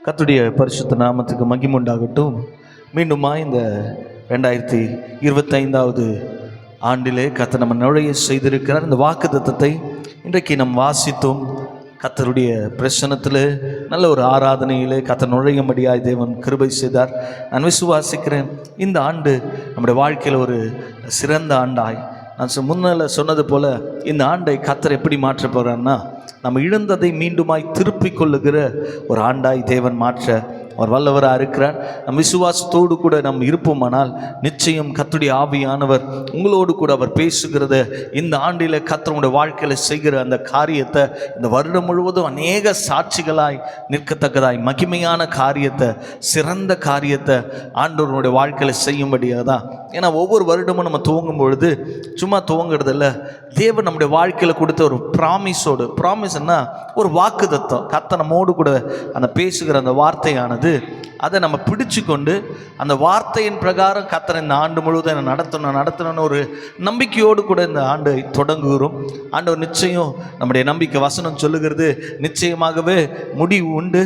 கர்த்தருடைய பரிசுத்த நாமத்துக்கு மகிமை உண்டாகட்டும். மீண்டுமா இந்த 2025வது ஆண்டிலே கர்த்தர் நம்ம நுழைய செய்திருக்கிறார். இந்த வாக்குத்தத்தத்தை இன்றைக்கு நாம் வாசித்தோம். கர்த்தருடைய பிரசன்னத்தில் நல்ல ஒரு ஆராதனையிலே கர்த்தர் நுழையும்படியாய் தேவன் கிருபை செய்தார். நான் விசுவாசிக்கிறேன் இந்த ஆண்டு நம்முடைய வாழ்க்கையில் ஒரு சிறந்த ஆண்டாய், நான் முன்னால் சொன்னது போல் இந்த ஆண்டை கர்த்தர் எப்படி மாற்ற போகிறான்னா, நம்ம இழந்ததை மீண்டுமாய் திருப்பிக் கொள்ளுகிற ஒரு ஆண்டாய் தேவன் மாற்ற அவர் வல்லவராக இருக்கிறார். நம் விசுவாசத்தோடு கூட நம் இருப்போமானால் நிச்சயம் கர்த்தருடைய ஆவியானவர் உங்களோடு கூட அவர் பேசுகிறத இந்த ஆண்டில் கர்த்தருடைய வாழ்க்கையில் செய்கிற அந்த காரியத்தை இந்த வருடம் முழுவதும் அநேக சாட்சிகளாய் நிற்கத்தக்கதாய் மகிமையான காரியத்தை, சிறந்த காரியத்தை ஆண்டவருடைய வாழ்க்கையில் செய்யும்படியாக தான். ஏன்னா ஒவ்வொரு வருடமும் நம்ம துவங்கும் பொழுது சும்மா துவங்கிறதில்ல, தேவன் நம்முடைய வாழ்க்கையில் கொடுத்த ஒரு ப்ராமிஸ்ன்னா ஒரு வாக்குத்தத்தம். கர்த்தர் நம்மோடு கூட அந்த பேசுகிற அந்த வார்த்தையானது, அதை நம்ம பிடிச்சு கொண்டு அந்த வார்த்தையின் பிரகாரம் கர்த்தர் இந்த ஆண்டு முழுவதும் என்னை நடத்தணும்னு ஒரு நம்பிக்கையோடு கூட இந்த ஆண்டை தொடங்குகிறோம். ஆண்டவர் நிச்சயம், நம்முடைய நம்பிக்கை வசனம் சொல்லுகிறது, நிச்சயமாகவே முடிவு உண்டு,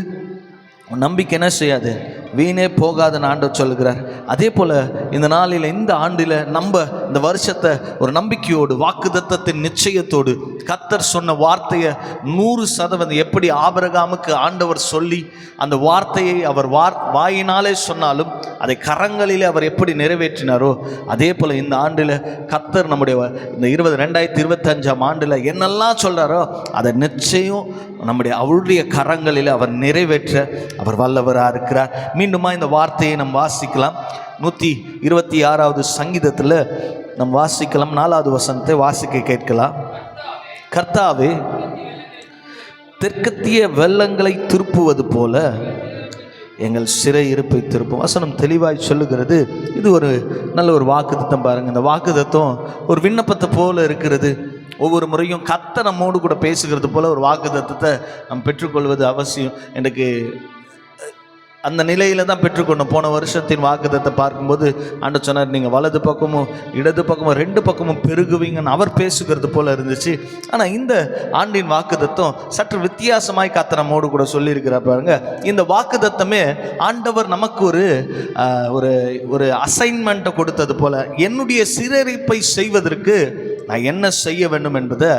நம்பிக்கை என்ன செய்யாது, வீணே போகாதுன்னு ஆண்டவர் சொல்லுகிறார். அதே போல் இந்த நாளில் இந்த ஆண்டில் நம்ம இந்த வருஷத்தை ஒரு நம்பிக்கையோடு வாக்குத்தத்தத்தின் நிச்சயத்தோடு கர்த்தர் சொன்ன வார்த்தையை 100% எப்படி ஆபிரகாமுக்கு ஆண்டவர் சொல்லி அந்த வார்த்தையை அவர் வாயினாலே சொன்னாலும் அதை கரங்களிலே அவர் எப்படி நிறைவேற்றினாரோ, அதே போல் இந்த ஆண்டில் கர்த்தர் நம்முடைய இந்த 2025ஆம் ஆண்டில் என்னெல்லாம் சொல்கிறாரோ அதை நிச்சயம் அவருடைய கரங்களில் அவர் நிறைவேற்ற அவர் வல்லவராக இருக்கிறார். மீண்டுமா இந்த வார்த்தையை நாம் வாசிக்கலாம். 126வது சங்கீதத்தில் நாம் வாசிக்கலாம். 4வது வசனத்தை வாசிக்க கேட்கலாம். கர்த்தாவே, தெற்கத்திய வெள்ளங்களை திருப்புவது போல எங்கள் சிறை இருப்பை திருப்பும். வசனம் தெளிவாய் சொல்லுகிறது. இது ஒரு நல்ல ஒரு வாக்குத்தத்தம் பாருங்கள். இந்த வாக்குத்தத்தம் ஒரு விண்ணப்பத்தை போல இருக்கிறது. ஒவ்வொரு முறையும் கர்த்தர் நம்மோடு கூட பேசுகிறது போல ஒரு வாக்குத்தத்தத்தை நாம் பெற்றுக்கொள்வது அவசியம். எனக்கு அந்த நிலையில் தான் பெற்றுக்கொண்டோம். போன வருஷத்தின் வாக்குத்தத்தை பார்க்கும்போது ஆண்டவர் சொன்னார், நீங்கள் வலது பக்கமும் இடது பக்கமும் 2 பக்கமும் பெருகுவீங்கன்னு அவர் பேசுகிறது போல இருந்துச்சு. ஆனால் இந்த ஆண்டின் வாக்குத்தத்தம் சற்று வித்தியாசமாய் கர்த்தர் நம்மோடு கூட சொல்லியிருக்கிறார் பாருங்க. இந்த வாக்குத்தத்தமே ஆண்டவர் நமக்கு ஒரு அசைன்மெண்ட்டை கொடுத்தது போல, என்னுடைய சிறையிருப்பை செய்வதற்கு நான் என்ன செய்ய வேண்டும் என்பதை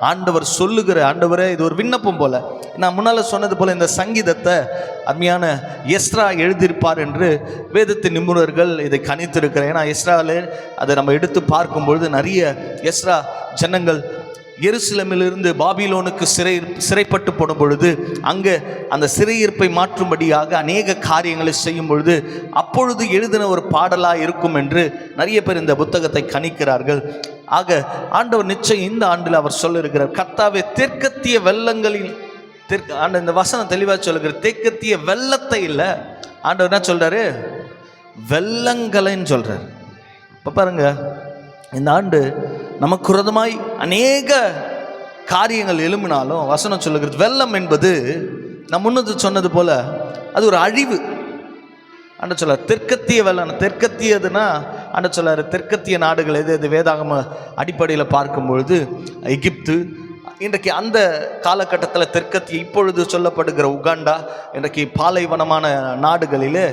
ஆண்டவர் சொல்லுகிற, ஆண்டவரே இது ஒரு விண்ணப்பம் போல. நான் முன்னால் சொன்னது போல இந்த சங்கீதத்தை அருமையான எஸ்ரா எழுதியிருப்பார் என்று வேதத்தின் நிபுணர்கள் இதை கணித்திருக்கிறேன். ஏன்னா எஸ்ராவில் அதை நம்ம எடுத்து பார்க்கும்பொழுது நிறைய எஸ்ரா ஜனங்கள் எருசலேமிலிருந்து பாபிலோனுக்கு சிறைப்பட்டு போடும் பொழுது அங்கே அந்த சிறையிருப்பை மாற்றும்படியாக அநேக காரியங்களை செய்யும் பொழுது அப்பொழுது எழுதின ஒரு பாடலாக இருக்கும் என்று நிறைய பேர் இந்த புத்தகத்தை கணிக்கிறார்கள். ஆக ஆண்டவர் நிச்சயம் இந்த ஆண்டில் அவர் சொல்லியிருக்கிறார், கர்த்தாவே, தெற்கத்திய வெள்ளங்களில் இந்த வசனம் தெளிவாக சொல்லுகிற, தெற்கத்திய வெள்ளத்தை இல்லை, ஆண்டவர் என்ன சொல்றாரு, வெள்ளங்களைன்னு சொல்றாரு. இப்போ பாருங்க, இந்த ஆண்டு நமக்கு விரோதமாய் அநேக காரியங்கள் எழும்பினாலும் வசனம் சொல்லுகிறது, வெள்ளம் என்பது நான் முன்னது சொன்னது போல அது ஒரு அழிவு. ஆண்ட சொல்லார் தெற்கத்திய வெள்ளம். தெற்கத்தியதுன்னா ஆண்ட சொல்லார் தெற்கத்திய நாடுகள் எது வேதாகம அடிப்படையில் பார்க்கும்பொழுது எகிப்து, இன்றைக்கு அந்த காலகட்டத்தில் தெற்கத்திய இப்பொழுது சொல்லப்படுகிற உகாண்டா, இன்றைக்கு பாலைவனமான நாடுகளிலே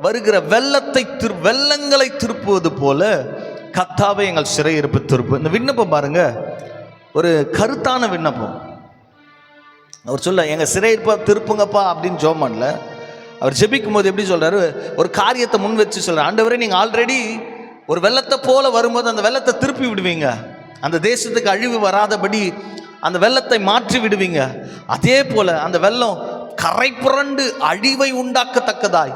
வருகிற வெள்ளங்களை திருப்புவது போல கர்த்தாவே எங்கள் சிறையிருப்பு திருப்பு. இந்த விண்ணப்பம் பாருங்க, ஒரு கருத்தான விண்ணப்பம். அவர் சொல்ல, எங்கள் சிறையிருப்பா திருப்புங்கப்பா அப்படின்னு ஜெபம் பண்ணல. அவர் ஜெபிக்கும் போது எப்படி சொல்றாரு, ஒரு காரியத்தை முன் வச்சு சொல்றாரு, ஆண்டவரே, நீங்கள் ஆல்ரெடி ஒரு வெள்ளத்தை போல வரும்போது அந்த வெள்ளத்தை திருப்பி விடுவீங்க, அந்த தேசத்துக்கு அழிவு வராதபடி அந்த வெள்ளத்தை மாற்றி விடுவீங்க. அதே போல அந்த வெள்ளம் கரை புரண்டு அழிவை உண்டாக்கத்தக்கதாய்,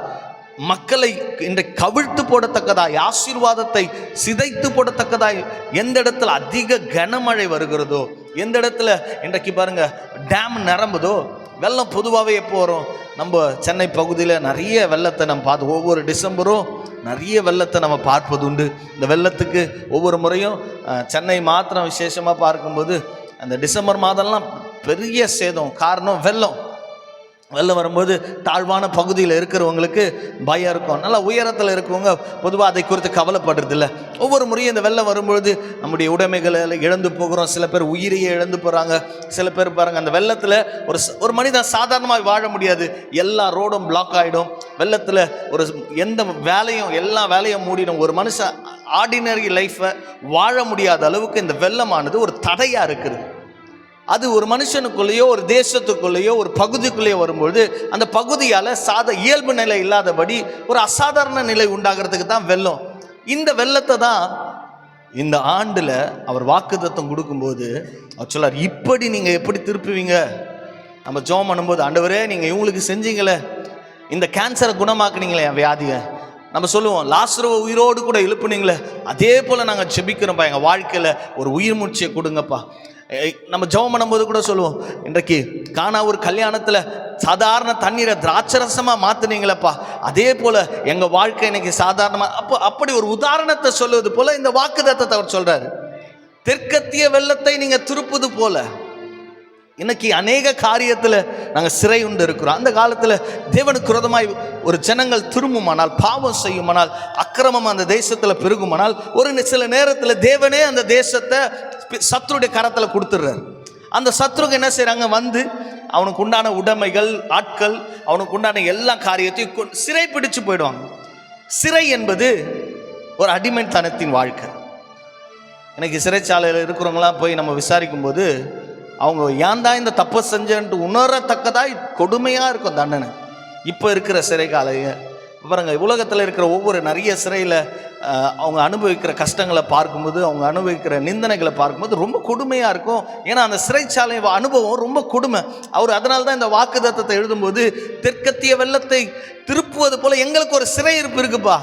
மக்களை இன்றைக்கு கவிழ்த்து போடத்தக்கதாய், ஆசீர்வாதத்தை சிதைத்து போடத்தக்கதாய், எந்த இடத்துல அதிக கனமழை வருகிறதோ, எந்த இடத்துல இன்றைக்கு பாருங்க டேம் நிரம்புதோ, வெள்ளம் பொதுவாகவே எப்போ வரும், நம்ம சென்னை பகுதியில் நிறைய வெள்ளத்தை நம்ம பார்த்து ஒவ்வொரு டிசம்பரும் நிறைய வெள்ளத்தை நம்ம பார்ப்பது உண்டு. இந்த வெள்ளத்துக்கு ஒவ்வொரு முறையும் சென்னை மாத்திரம் விசேஷமாக பார்க்கும்போது அந்த டிசம்பர் மாதம்லாம் பெரிய சேதம். காரணம் வெள்ளம். வெள்ளம் வரும்போது தாழ்வான பகுதியில் இருக்கிறவங்களுக்கு பயம் இருக்கும். நல்லா உயரத்தில் இருக்கவங்க பொதுவாக அதை குறித்து கவலைப்படுறதில்ல. ஒவ்வொரு முறையும் இந்த வெள்ளம் வரும்பொழுது நம்முடைய உடைமைகளை இழந்து போகிறோம். சில பேர் உயிரையே இழந்து போகிறாங்க. சில பேர் பாருங்கள், அந்த வெள்ளத்தில் ஒரு மனிதன் சாதாரணமாக வாழ முடியாது. எல்லா ரோடும் பிளாக் ஆகிடும். வெள்ளத்தில் எந்த வேலையும் எல்லா வேலையும் மூடிடும். ஒரு மனுஷன் ஆர்டினரி லைஃப்பை வாழ முடியாத அளவுக்கு இந்த வெள்ளமானது ஒரு தடையாக இருக்குது. அது ஒரு மனுஷனுக்குள்ளேயோ ஒரு தேசத்துக்குள்ளேயோ ஒரு பகுதிக்குள்ளேயோ வரும்பொழுது அந்த பகுதியால் இயல்பு நிலை இல்லாதபடி ஒரு அசாதாரண நிலை உண்டாகிறதுக்கு தான் வெள்ளம். இந்த வெள்ளத்தை தான் இந்த ஆண்டில் அவர் வாக்குத்தத்தம் கொடுக்கும்போது அவர் சொல்லார், இப்படி நீங்கள் எப்படி திருப்புவீங்க? நம்ம ஜெபம் பண்ணும்போது, ஆண்டவரே நீங்கள் இவங்களுக்கு செஞ்சீங்களே, இந்த கேன்சரை குணமாக்குனீங்களே என் வியாதியை, நம்ம சொல்லுவோம் லாசருவை உயிரோடு கூட எழுப்புனீங்களே, அதே போல் நாங்கள் ஜெபிக்கிறோம்ப்பா, எங்கள் வாழ்க்கையில் ஒரு உயிர் மூச்சியை கொடுங்கப்பா. நம்ம ஜெபம் பண்ணும்போது கூட சொல்லுவோம், இன்றைக்கு காணா ஒரு கல்யாணத்தில் சாதாரண தண்ணீரை திராட்சரசமாக மாற்றினீங்களப்பா, அதே போல் எங்கள் வாழ்க்கை இன்னைக்கு சாதாரணமாக. அப்படி ஒரு உதாரணத்தை சொல்லுவது போல் இந்த வாக்குத்தத்தத்தை அவர் சொல்கிறாரு. தெற்கத்திய வெள்ளத்தை நீங்கள் திருப்புது போல இன்னைக்கு அநேக காரியத்தில் நாங்கள் சிறை உண்டு இருக்கிறோம். அந்த காலத்தில் தேவனுக்கு விரோதமாய் ஒரு ஜனங்கள் திரும்புமானால், பாவம் செய்யுமானால், அக்கிரமம் அந்த தேசத்தில் பெருகுமானால், சில நேரத்தில் தேவனே அந்த தேசத்தை சத்ருடைய கரத்தில் கொடுத்துடுறாரு. அந்த சத்ருக்கு என்ன செய்கிறாங்க, வந்து அவனுக்கு உண்டான உடைமைகள், ஆட்கள், அவனுக்கு உண்டான எல்லா காரியத்தையும் சிறை பிடிச்சு போயிடுவாங்க. சிறை என்பது ஒரு அடிமைத்தனத்தின் வாழ்க்கை. இன்னைக்கு சிறைச்சாலையில் இருக்கிறவங்களாம் போய் நம்ம விசாரிக்கும் போது அவங்க ஏன் தான் இந்த தப்பை செஞ்சேன்ட்டு உணரத்தக்கதாய் கொடுமையாக இருக்கும் தண்டனை. இப்போ இருக்கிற சிறை காலையை பாருங்க, உலகத்தில் இருக்கிற ஒவ்வொரு நிறைய சிறையில் அவங்க அனுபவிக்கிற கஷ்டங்களை பார்க்கும்போது, அவங்க அனுபவிக்கிற நிந்தனைகளை பார்க்கும்போது ரொம்ப கொடுமையாக இருக்கும். ஏன்னா அந்த சிறைச்சாலை அனுபவம் ரொம்ப கொடுமை. அவர் அதனால தான் இந்த வாக்குத்தத்தத்தை எழுதும்போது, தெற்கத்திய வெள்ளத்தை திருப்புவது போல எங்களுக்கு ஒரு சிறை இருப்பு இருக்குப்பா,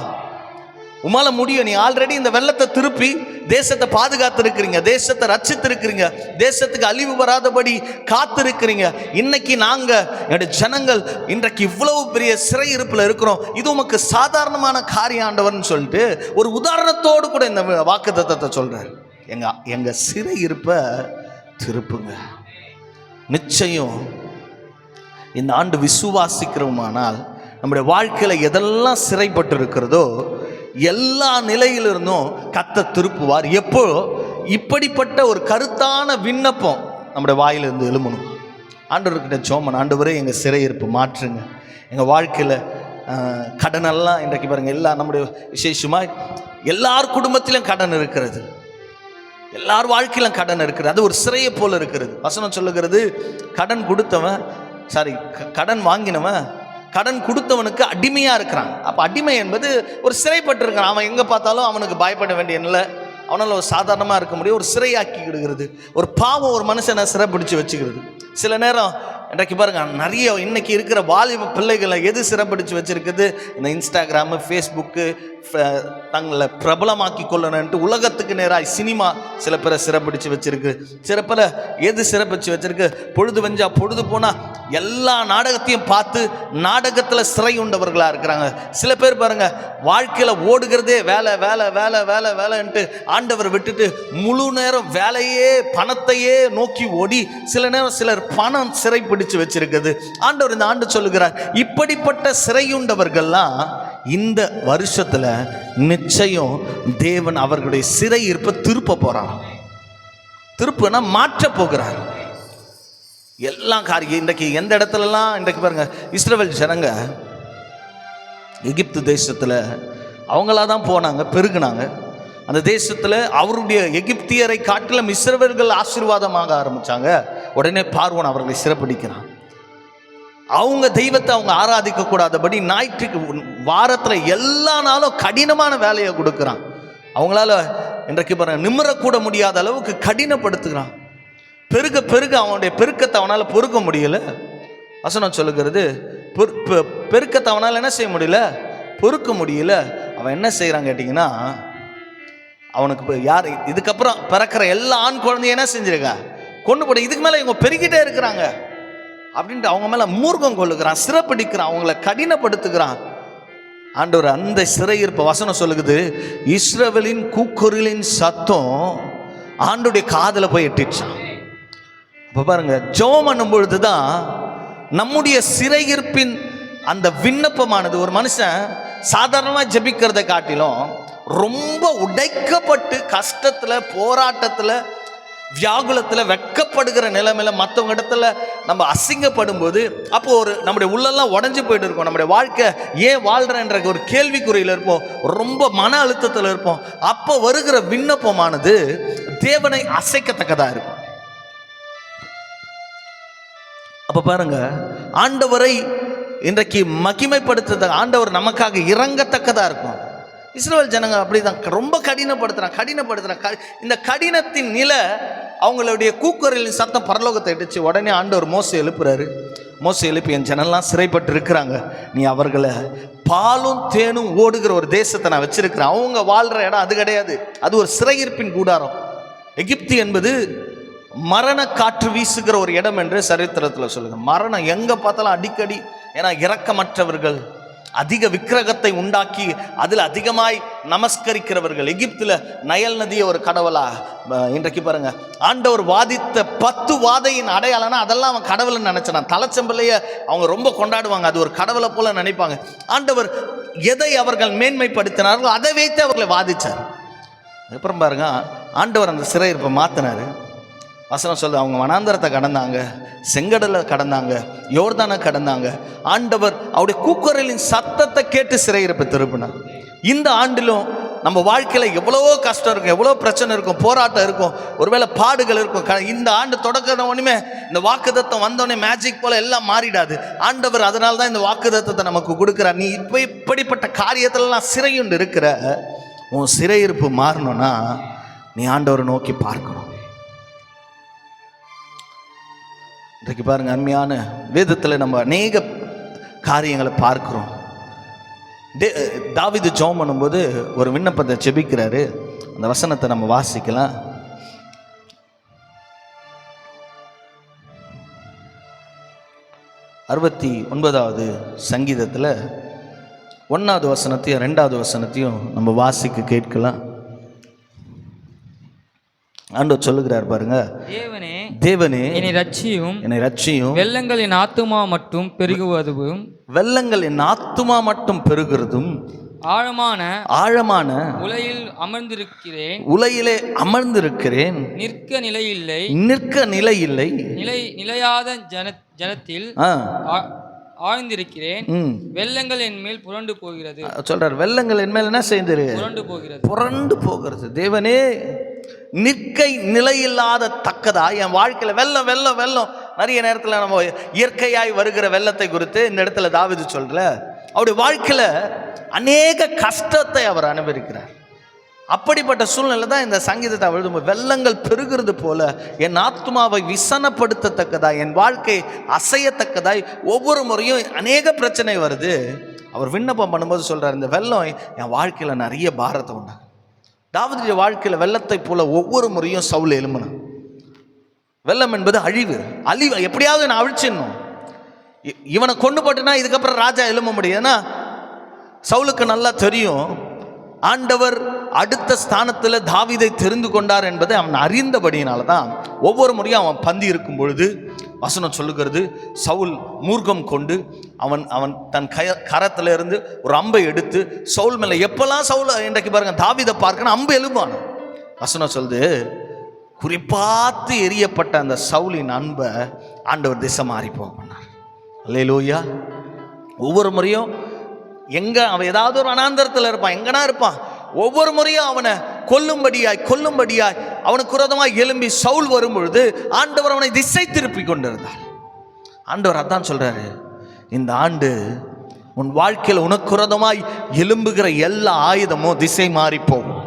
உமால முடியும். நீ ஆல்ரெடி இந்த வெள்ளத்தை திருப்பி தேசத்தை பாதுகாத்திருக்கிறீங்க, தேசத்தை ரட்சித்திருக்கிறீங்க, தேசத்துக்கு அழிவு வராதபடி காத்திருக்கிறீங்க. இன்னைக்கு நாங்கள் என்னுடைய ஜனங்கள் இன்றைக்கு இவ்வளவு பெரிய சிறை இருப்பில் இருக்கிறோம், இது உமக்கு சாதாரணமான காரியம் ஆண்டவர்னு சொல்லிட்டு ஒரு உதாரணத்தோடு கூட இந்த வாக்குத்தத்தத்தை சொல்றாரு. எங்க சிறை இருப்பை திருப்புங்க. நிச்சயம் இந்த ஆண்டு விசுவாசிக்கிறோமானால் நம்முடைய வாழ்க்கையில் எதெல்லாம் சிறைப்பட்டு இருக்கிறதோ எல்லா நிலையிலிருந்தும் கர்த்தர் திருப்புவார். எப்போ இப்படிப்பட்ட ஒரு கருத்தான விண்ணப்பம் நம்முடைய வாயிலிருந்து எழுமணும். ஆண்டவர்கிட்ட ஜெபம், ஆண்டவரே எங்கள் சிறையிருப்பு மாற்றுங்க. எங்கள் வாழ்க்கையில் கடனெல்லாம் இன்றைக்கு பாருங்கள், எல்லாம் நம்முடைய விசேஷமாக எல்லார் குடும்பத்திலும் கடன் இருக்கிறது, எல்லார் வாழ்க்கையிலும் கடன் இருக்கிறது. அது ஒரு சிறையை போல் இருக்கிறது. வசனம் சொல்லுகிறது, கடன் கொடுத்தவன் கடன் வாங்கினவன் கடன் கொடுத்தவனுக்கு அடிமையாக இருக்கிறான். அப்போ அடிமை என்பது ஒரு சிறைப்பட்டு இருக்கிறான். அவன் எங்கே பார்த்தாலும் அவனுக்கு பயப்பட வேண்டிய இல்லை, அவனால் ஒரு சாதாரணமாக இருக்க முடியும். ஒரு சிறையாக்கிக்கிடுகிறது. ஒரு பாவம் ஒரு மனுஷனை சிறைப்பிடிச்சு வச்சுக்கிறது. சில நேரம் இன்றைக்கு பாருங்கள், நிறைய இன்னைக்கு இருக்கிற வாலிப பிள்ளைகளை எது சிறைப்பிடிச்சு வச்சுருக்குது, இந்த இன்ஸ்டாகிராமு, ஃபேஸ்புக்கு, தங்களை பிரபலமாக்கி கொள்ளணுன்ட்டு உலகத்துக்கு நேராக சினிமா சில பேரை சிறைப்பிடிச்சு வச்சுருக்கு. சில பேரை எது சிறைப்பிடிச்சு வச்சுருக்கு, பொழுது வெஞ்சா பொழுது போனால் எல்லா நாடகத்தையும் பார்த்து நாடகத்தில் சிறை உண்டவர்களாக இருக்கிறாங்க. சில பேர் பாருங்கள், வாழ்க்கையில் ஓடுகிறதே வேலை வேலை வேலை வேலை வேலைன்ட்டு ஆண்டவர் விட்டுட்டு முழு நேரம் வேலையே பணத்தையே நோக்கி ஓடி சில நேரம் சிலர் பணம் சிறை பிடிச்சு வச்சிருக்குது. ஆண்டவர் இந்த ஆண்டு சொல்லுகிறார், இப்படிப்பட்ட சிறையுண்டவர்கள்லாம் இந்த வருஷத்துல நிச்சயம் தேவன் அவர்களுடைய சிறை இருப்பை திருப்ப போறார். திருப்புனா மாற்ற போகிறார். எல்லா காரியம் இன்றைக்கு எந்த இடத்துலலாம் இன்றைக்கு பாருங்க, இஸ்ரவேல் ஜனங்க எகிப்து தேசத்துல அவங்களா தான் போனாங்க, பெருகுனாங்க. அந்த தேசத்தில் அவருடைய எகிப்தியரை காட்டிலும் இஸ்ரவேலர்கள் ஆசீர்வாதமாக ஆரம்பித்தாங்க. உடனே பார்வோன் அவர்களை சிறைப்பிடிக்கிறான். அவங்க தெய்வத்தை அவங்க ஆராதிக்க கூடாதபடி ஞாயிற்றுக்கு வாரத்தில் எல்லா நாளும் கடினமான வேலையை கொடுக்குறான். அவங்களால இன்றைக்கு பாருங்க நிமிரக்கூட முடியாத அளவுக்கு கடினப்படுத்துகிறான். பெருக பெருக அவனுடைய பெருக்கத்தை அவனால் பொறுக்க முடியல. வசனம் சொல்லுகிறது, பெருக்கத்தை அவனால் என்ன செய்ய முடியல, பொறுக்க முடியல. அவன் என்ன செய்கிறான் கேட்டிங்கன்னா, அவனுக்கு யார் இதுக்கப்புறம் பிறக்கிற எல்லா ஆண் குழந்தைய என்ன செஞ்சிருக்கா, கொண்டு போட, இதுக்கு மேலே இவங்க பெருகிட்டே இருக்கிறாங்க அப்படின்ட்டு அவங்க மேலே மூர்க்கம் கொள்ளுகிறான், சிறைப்பிடிக்கிறான், அவங்கள கடினப்படுத்துகிறான். ஆண்டவர் அந்த சிறையிருப்ப வசனம் சொல்லுகிறது, இஸ்ரவேலின் கூக்குரலின் சத்தம் ஆண்டுடைய காதில் போய் எட்டிடுச்சான். இப்போ பாருங்க, ஜெபம் பண்ணும் பொழுது தான் நம்முடைய சிறையிருப்பின் அந்த விண்ணப்பமானது ஒரு மனுஷன் சாதாரணமாக ஜெபிக்கிறதை காட்டிலும் ரொம்ப உடைக்கப்பட்டு கஷ்டத்தில், போராட்டத்தில், வியாகுலத்தில், வெட்கப்படுகிற நிலைமையில மற்றவங்க இடத்துல நம்ம அசிங்கப்படும் போது, அப்போ ஒரு நம்முடைய உள்ளெல்லாம் உடஞ்சி போயிட்டு இருக்கோம். நம்முடைய வாழ்க்கை ஏன் வாழ்கிறன்ற ஒரு கேள்விக்குறியில் இருப்போம், ரொம்ப மன அழுத்தத்தில் இருப்போம். அப்போ வருகிற விண்ணப்பமானது தேவனை அசைக்கத்தக்கதாக இருக்கும். அப்போ பாருங்க, ஆண்டவரை இன்றைக்கு மகிமைப்படுத்துறது, ஆண்டவர் நமக்காக இறங்கத்தக்கதாக இருக்கும். இஸ்ரவேல் ஜனங்க அப்படிதான் ரொம்ப கடினப்படுத்துறாங்க. இந்த கடினத்தின் நிலை அவங்களுடைய கூக்குரலின் சத்தம் பரலோகத்தை இடிச்சு உடனே ஆண்டவர் மோசே எழுப்புறாரு. மோசே எழுப்பி, என் ஜனெல்லாம் சிறைப்பட்டு இருக்கிறாங்க, நீ அவர்களை பாலும் தேனும் ஓடுகிற ஒரு தேசத்தை நான் வச்சிருக்கிறேன். அவங்க வாழ்கிற இடம் அது கிடையாது, அது ஒரு சிறையிருப்பின் கூடாரம். எகிப்து என்பது மரண காற்று வீசுகிற ஒரு இடம் என்று சரித்திரத்தில் சொல்லுங்க. மரணம் எங்கே பார்த்தாலும் அடிக்கடி. ஏன்னா இரக்கமற்றவர்கள், அதிக விக்கிரகத்தை உண்டாக்கி அதில் அதிகமாய் நமஸ்கரிக்கிறவர்கள். எகிப்தில் நயல் நதியை ஒரு கடவுளா இன்றைக்கு பாருங்க, ஆண்டவர் வாதித்த 10 வாதையின் அடையாளம்னா அதெல்லாம் அவன் கடவுள்னு நினைச்சான். தலைச்சம்பளைய அவங்க ரொம்ப கொண்டாடுவாங்க, அது ஒரு கடவுளை போல நினைப்பாங்க. ஆண்டவர் எதை அவர்கள் மேன்மைப்படுத்தினார்களோ அதை வைத்து அவர்களை வாதிச்சார். அப்புறம் பாருங்க, ஆண்டவர் அந்த சிறையிருப்பை மாற்றினார். வசனம் சொல்லுது, அவங்க வனாந்தரத்தை கடந்தாங்க, செங்கடலை கடந்தாங்க, யோர்தானை கடந்தாங்க. ஆண்டவர் அவருடைய கூக்குரலின் சத்தத்தை கேட்டு சிறையிருப்பை திருப்பினார். இந்த ஆண்டிலும் நம்ம வாழ்க்கையில் எவ்வளவோ கஷ்டம் இருக்கும், எவ்வளோ பிரச்சனை இருக்கும், போராட்டம் இருக்கும், ஒருவேளை பாடுகள் இருக்கும். இந்த ஆண்டு தொடக்கிற உடனே இந்த வாக்குத்தத்தம் வந்தோடனே மேஜிக் போல எல்லாம் மாறிடாது. ஆண்டவர் அதனால தான் இந்த வாக்குத்தத்தத்தை நமக்கு கொடுக்குறார். நீ இப்போ இப்படிப்பட்ட காரியத்திலலாம் சிறையுண்டு இருக்கிற, உன் சிறையிருப்பு மாறணும்னா நீ ஆண்டவரை நோக்கி பார்க்கணும். இன்றைக்கு பாருங்க, அருமையான வேதத்தில் நம்ம அநேக காரியங்களை பார்க்கிறோம். தாவீது ஜெபம் பண்ணும்போது ஒரு விண்ணப்பத்தை ஜெபிக்கிறாரு. அந்த வசனத்தை நம்ம வாசிக்கலாம். அறுபத்தி 9வது சங்கீதத்தில் 1வது வசனத்தையும் 2வது வசனத்தையும் நம்ம வாசிக்க கேட்கலாம். ஆண்டவர் சொல்லுகிறார் பாருங்க, தேவனே என்னை ரட்சியும், வெள்ளங்கள் என் ஆத்துமா மட்டும் பெருகுவதும், வெள்ளங்கள் என் ஆத்துமா மட்டும் பெருகிறதும், ஆழமான உலையிலே அமர்ந்திருக்கிறேன், நிற்க நிலையில்லை, நிலையாத ஜனத்தில் ஆழ்ந்திருக்கிறேன், வெள்ளங்கள் என் மேல் புரண்டு போகிறது. சொல்றார், வெள்ளங்கள் என் மேல் என்ன செய்து புரண்டு போகிறது. தேவனே, நிற்கை நிலையில்லாத தக்கதா என் வாழ்க்கையில் வெள்ளம் வெள்ளம் வெள்ளம். நிறைய நேரத்தில் நம்ம இயற்கையாய் வருகிற வெள்ளத்தை குறித்து இந்த இடத்துல தாவீது சொல்ற, அவருடைய வாழ்க்கையில் அநேக கஷ்டத்தை அவர் அனுபவிக்கிறார். அப்படிப்பட்ட சூழ்நிலை தான் இந்த சங்கீதத்தை எழுதும்போது, வெள்ளங்கள் பெருகிறது போல என் ஆத்மாவை விசனப்படுத்தத்தக்கதா, என் வாழ்க்கை அசையத்தக்கதாய் ஒவ்வொரு முறையும் அநேக பிரச்சனை வருது. அவர் விண்ணப்பம் பண்ணும்போது சொல்றார், இந்த வெள்ளம் என் வாழ்க்கையில் நிறைய பாரத்தை உண்டாகும். தாவீதுடைய வாழ்க்கையில் வெள்ளத்தை போல ஒவ்வொரு முறையும் சவுல் எழும்பினான். வெள்ளம் என்பது அழிவு, எப்படியாவது நான் அழிச்சிடணும், இவனை கொண்டு போட்டுனா இதுக்கப்புறம் ராஜா எழும்ப முடியுதுன்னா சவுலுக்கு நல்லா தெரியும். ஆண்டவர் அடுத்த ஸ்தானத்தில் தாவீதை தெரிந்து கொண்டார் என்பதை அவன் அறிந்தபடியினால தான் ஒவ்வொரு முறையும் அவன் பந்தி இருக்கும் பொழுது வசனம் சொல்லுகிறது, சவுல் மூர்க்கம் கொண்டு அவன் தன் கரத்தில் இருந்து ஒரு அம்பை எடுத்து சவுல் மேலே, எப்பெல்லாம் சவுல் இன்றைக்கு பாருங்க தாவீதை பார்க்கணும், அம்பு எழுப்பான. வசனம் சொல்லுது, குறிப்பாத்து எரியப்பட்ட அந்த சவுலின் அன்பை ஆண்டவர் திசை மாறி போனார். அல்லேலூயா. ஒவ்வொரு முறையும் அவன் ஏதாவது ஒரு அனாந்தரத்தில் இருப்பான், எங்கன்னா இருப்பான், ஒவ்வொரு முறையும் அவனை கொல்லும்படியாய் அவனுக்கு விரோதமாய் எழும்பி சவுல் வரும் பொழுது ஆண்டவர் அவனை திசை திருப்பி கொண்டிருந்தார். ஆண்டவர் அதான் சொல்றாரு, இந்த ஆண்டு உன் வாழ்க்கையில் உனக்கு விரோதமாய் எழும்புகிற எல்லா ஆயுதமும் திசை மாறி போகும்.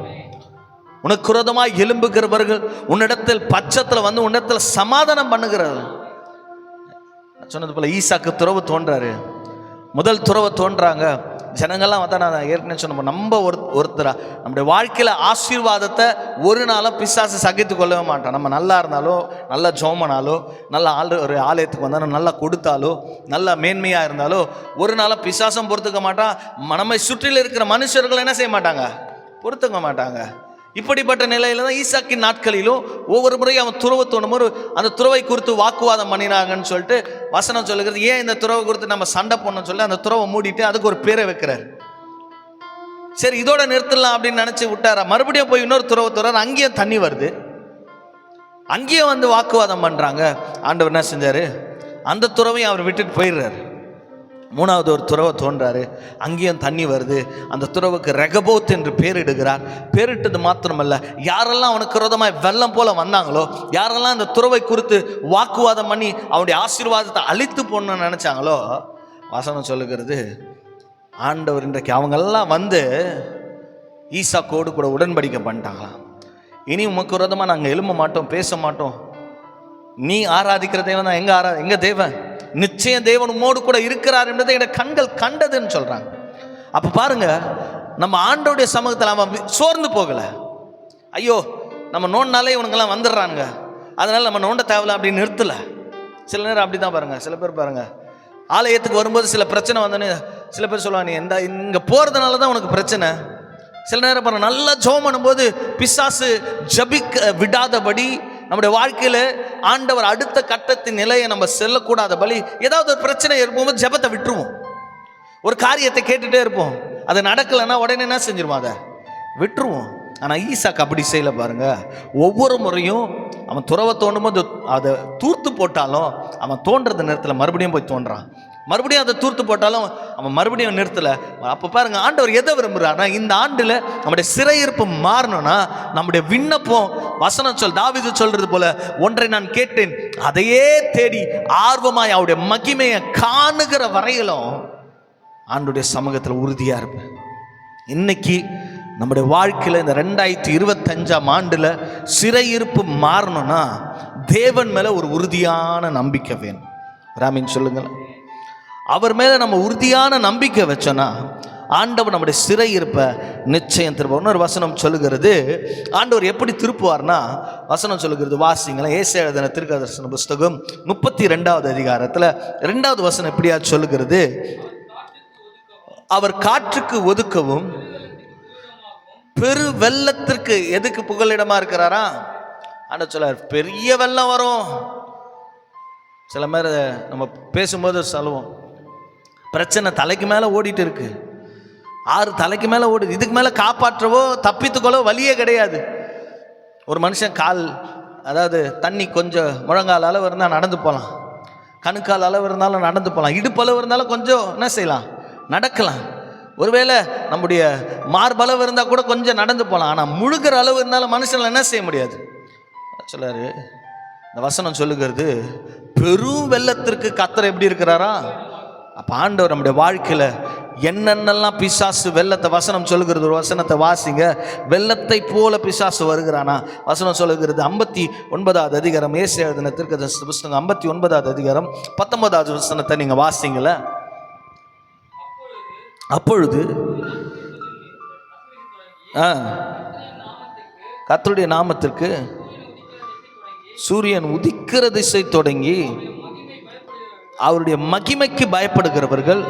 உனக்கு விரோதமாய் எழும்புகிறவர்கள் உன்னிடத்தில் பட்சத்தில் வந்து உன்னிடத்தில் சமாதானம் பண்ணுகிறார்கள். சொன்னது போல ஈசாக்கு துறவு தோன்றாரு, முதல் துறவை தோன்றாங்க. ஜனங்கள்லாம் வந்து நான் ஏற்கனவே சொன்ன நம்ம ஒருத்தரா நம்முடைய வாழ்க்கையில் ஆசீர்வாதத்தை ஒரு நாளும் பிசாசு சகித்து கொள்ளவே மாட்டான். நம்ம நல்லா இருந்தாலோ, நல்லா ஜோமனாலோ, நல்ல ஒரு ஆலயத்துக்கு வந்தாலும் நல்லா கொடுத்தாலோ, நல்ல மேன்மையாக இருந்தாலோ ஒரு நாளும் பிசாசும் பொறுத்துக்க மாட்டான். நம்மை சுற்றில் இருக்கிற மனுஷர்கள் என்ன செய்ய மாட்டாங்க, பொறுத்துக்க மாட்டாங்க. இப்படிப்பட்ட நிலையில தான் ஈசாக்கின் நாட்களிலும் ஒவ்வொரு முறையும் அவன் துறவு தோணும் போது அந்த துறவை குறித்து வாக்குவாதம் பண்ணினாங்கன்னு சொல்லிட்டு வசனம் சொல்லுகிறது. ஏன் இந்த துறவை குறித்து நம்ம சண்டை போடணும்னு சொல்லி அந்த துறவை மூடிட்டு அதுக்கு ஒரு பேரை வைக்கிறார். சரி, இதோட நிறுத்தலாம் அப்படின்னு நினைச்சு விட்டாரா? மறுபடியும் போய் இன்னொரு துறவு துறாரு. அங்கேயும் தண்ணி வருது, அங்கேயும் வந்து வாக்குவாதம் பண்றாங்க. ஆண்டவர் என்ன செஞ்சாரு? அந்த துறவையும் அவர் விட்டுட்டு போயிடுறாரு. மூணாவது ஒரு துறவை தோன்றாரு, அங்கேயும் தண்ணி வருது. அந்த துறவுக்கு ரெகபோத் என்று பேரிடுகிறார். பேரிட்டது மாத்திரமல்ல, யாரெல்லாம் அவனுக்கு விரோதமாய் வெள்ளம் போல வந்தாங்களோ, யாரெல்லாம் அந்த துறவை குறித்து வாக்குவாதம் பண்ணி அவனுடைய ஆசீர்வாதத்தை அழித்து போடணும்னு நினைச்சாங்களோ, வசனம் சொல்லுகிறது, ஆண்டவர் இன்றைக்கு அவங்கெல்லாம் வந்து ஈசாக்கோடு கூட உடன்படிக்கை பண்ணிட்டாங்களாம். இனி உமக்கு விரோதமாக நாங்கள் எழும்ப மாட்டோம், பேச மாட்டோம். நீ ஆராதிக்கிற தேவன் தான் எங்க தேவன். நிச்சயம் தேவன் உம்மோடு கூட இருக்கிறார் என்பதை என்னுடைய கண்கள் கண்டதுன்னு சொல்றாங்க. அப்ப பாருங்க, நம்ம ஆண்டவருடைய சமூகத்தில் அவன் சோர்ந்து போகல. ஐயோ நம்ம நோண்டாலே இவனுங்கெல்லாம் வந்துடுறானுங்க, அதனால நம்ம நோண்ட தேவையில்ல அப்படின்னு நிறுத்தல. சில நேரம் அப்படிதான் பாருங்க. சில பேர் பாருங்க, ஆலயத்துக்கு வரும்போது சில பிரச்சனை வந்தோன்னு சில பேர் சொல்லுவாங்க, நீ இங்க போறதுனால தான் உனக்கு பிரச்சனை. சில நேரம் பாருங்க, நல்லா ஜெபம் பண்ணும்போது பிசாசு ஜபிக்க விடாதபடி நம்முடைய வாழ்க்கையில ஆண்டவர் அடுத்த கட்டத்தின் நிலையை நம்ம செல்லக்கூடாதபடி ஏதாவது ஒரு பிரச்சனை இருக்கும்போது ஜெபத்தை விட்டுருவோம். ஒரு காரியத்தை கேட்டுட்டே இருப்போம், அது நடக்கலைன்னா உடனே என்ன செஞ்சிருவோம், அதை விட்டுருவோம். ஆனால் ஈசாக்கு அப்படி செய்யல பாருங்க. ஒவ்வொரு முறையும் அவன் துறவை தோண்டும் போது அதை தூர்த்து போட்டாலும் அவன் தோன்ற நேரத்தில் மறுபடியும் போய் தோன்றான். மறுபடியும் அதை தூர்த்து போட்டாலும் அவன் மறுபடியும் நிறுத்தலை. அப்போ பாருங்க, ஆண்டவர் எதை விரும்புகிறார்னா, இந்த ஆண்டில் நம்முடைய சிறையிருப்பு மாறணும்னா நம்முடைய விண்ணப்பம், வசனம் தாவீது சொல்றது போல, ஒன்றை நான் கேட்டேன் அதையே தேடி ஆர்வமாய் அவருடைய மகிமையை காணுகிற வரையிலும் ஆண்டுடைய சமூகத்தில் உறுதியாக இருப்பேன். இன்னைக்கு நம்முடைய வாழ்க்கையில் இந்த 2025ஆம் ஆண்டில் சிறையிருப்பு மாறணும்னா தேவன் மேலே ஒரு உறுதியான நம்பிக்கை வேணும். ராமின் சொல்லுங்கள். அவர் மேலே நம்ம உறுதியான நம்பிக்கை வச்சோன்னா ஆண்டவர் நம்முடைய சிறையிருப்பை நிச்சயம் திருப்ப. இன்னொரு வசனம் சொல்லுகிறது, ஆண்டவர் எப்படி திருப்புவார்னா, வசனம் சொல்லுகிறது, வாசிங்களேன். ஏசாயா எழுதின தீர்க்கதரிசன புஸ்தகம் 32வது அதிகாரத்தில் 2வது வசனம் எப்படியா சொல்லுகிறது, அவர் காற்றுக்கு ஒதுக்கவும் பெரு வெள்ளத்திற்கு எதுக்கு புகலிடமா இருக்கிறாரா? ஆண்டவர் சொல்றார், பெரிய வெள்ளம் வரும். சில பேர் நம்ம பேசும்போது சொல்லுவோம், பிரச்சனை தலைக்கு மேலே ஓடிட்டு இருக்கு, ஆறு தலைக்கு மேலே ஓடுது, இதுக்கு மேலே காப்பாற்றவோ தப்பித்துக்கொள்ளோ வழியே கிடையாது. ஒரு மனுஷன் கால், அதாவது தண்ணி கொஞ்சம் முழங்கால் அளவு இருந்தால் நடந்து போகலாம், கணுக்கால் அளவு இருந்தாலும் நடந்து போகலாம், இடுப்பு அளவு இருந்தாலும் கொஞ்சம் என்ன செய்யலாம், நடக்கலாம். ஒருவேளை நம்முடைய மார்பளவு இருந்தால் கூட கொஞ்சம் நடந்து போகலாம். ஆனால் முழுகிற அளவு இருந்தாலும் மனுஷனால் என்ன செய்ய முடியாது. சொல்லாரு, இந்த வசனம் சொல்லுகிறது, பெரும் வெள்ளத்திற்கு கர்த்தர் எப்படி இருக்கிறாரா? அப்போ ஆண்டவர் நம்முடைய வாழ்க்கையில் என்னென்னலாம் பிசாசு வெள்ளத்தை, வசனம் சொல்லுகிறது, ஒரு வசனத்தை வாசிங்க, வெள்ளத்தை போல பிசாசு வருகிறானா? வசனம் சொல்லுகிறது 59வது அதிகாரம், ஏசாயா எழுதின தீர்க்கதரிசன புஸ்தகம் 59வது அதிகாரம் 19வது வசனத்தை நீங்கள் வாசிங்கள. அப்பொழுது கர்த்தருடைய நாமத்திற்கு சூரியன் உதிக்கிற திசை தொடங்கி அவருடைய மகிமைக்கு பயப்படுகிறவர்கள்,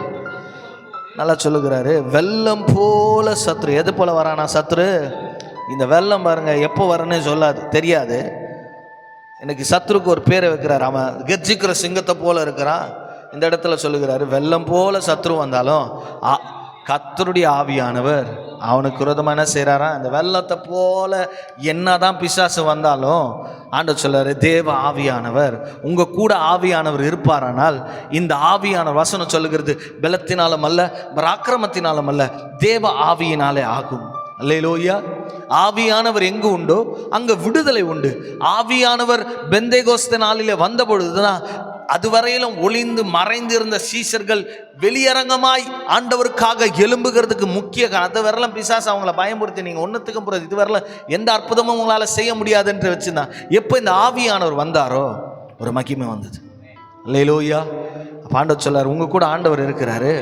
நல்லா சொல்லுகிறாரு, வெள்ளம் போல சத்ரு. எது போல வரானா சத்ரு? இந்த வெள்ளம் பாருங்க எப்போ வரனே சொல்லாது, தெரியாது. இன்னைக்கு சத்ருக்கு ஒரு பேரை வைக்கிறார், அவன் கர்ஜிக்கிற சிங்கத்தை போல இருக்கிறான். இந்த இடத்துல சொல்லுகிறாரு, வெள்ளம் போல சத்ரு வந்தாலும் கர்த்தருடைய ஆவியானவர் அவனுக்கு விரோதமாக என்ன செய்கிறாரா? இந்த வெள்ளத்தை போல என்னதான் பிசாசு வந்தாலும் ஆண்டவர் சொல்றாரு, தேவ ஆவியானவர் உங்க கூட ஆவியானவர் இருப்பாரானால், இந்த ஆவியானவர், வசனம் சொல்லுகிறது, பலத்தினாலும் அல்ல பராக்கிரமத்தினாலும் அல்ல தேவ ஆவியினாலே ஆகும். அல்லேலூயா. ஆவியானவர் எங்கு உண்டோ அங்க விடுதலை உண்டு. ஆவியானவர் பெந்தேகோஸ்தே நாளிலே வந்த பொழுதுதான் அதுவரையிலும் ஒளிந்து மறைந்திருந்த சீஷர்கள் வெளியரங்கமாய் ஆண்டவருக்காக எழும்புகிறதுக்கு முக்கிய அது வரலாம் பிசாசு அவங்கள பயமுறுத்தி, நீங்கள் ஒன்றுத்துக்கும் போகிறது, இது வரல எந்த அற்புதமும் உங்களால் செய்ய முடியாதுன்ற வச்சுதான். எப்போ இந்த ஆவியானவர் வந்தாரோ ஒரு மகிமை வந்தது. அல்லேலூயா. ஆண்டவர் சொல்லார், உங்க கூட ஆண்டவர் இருக்கிறாரு,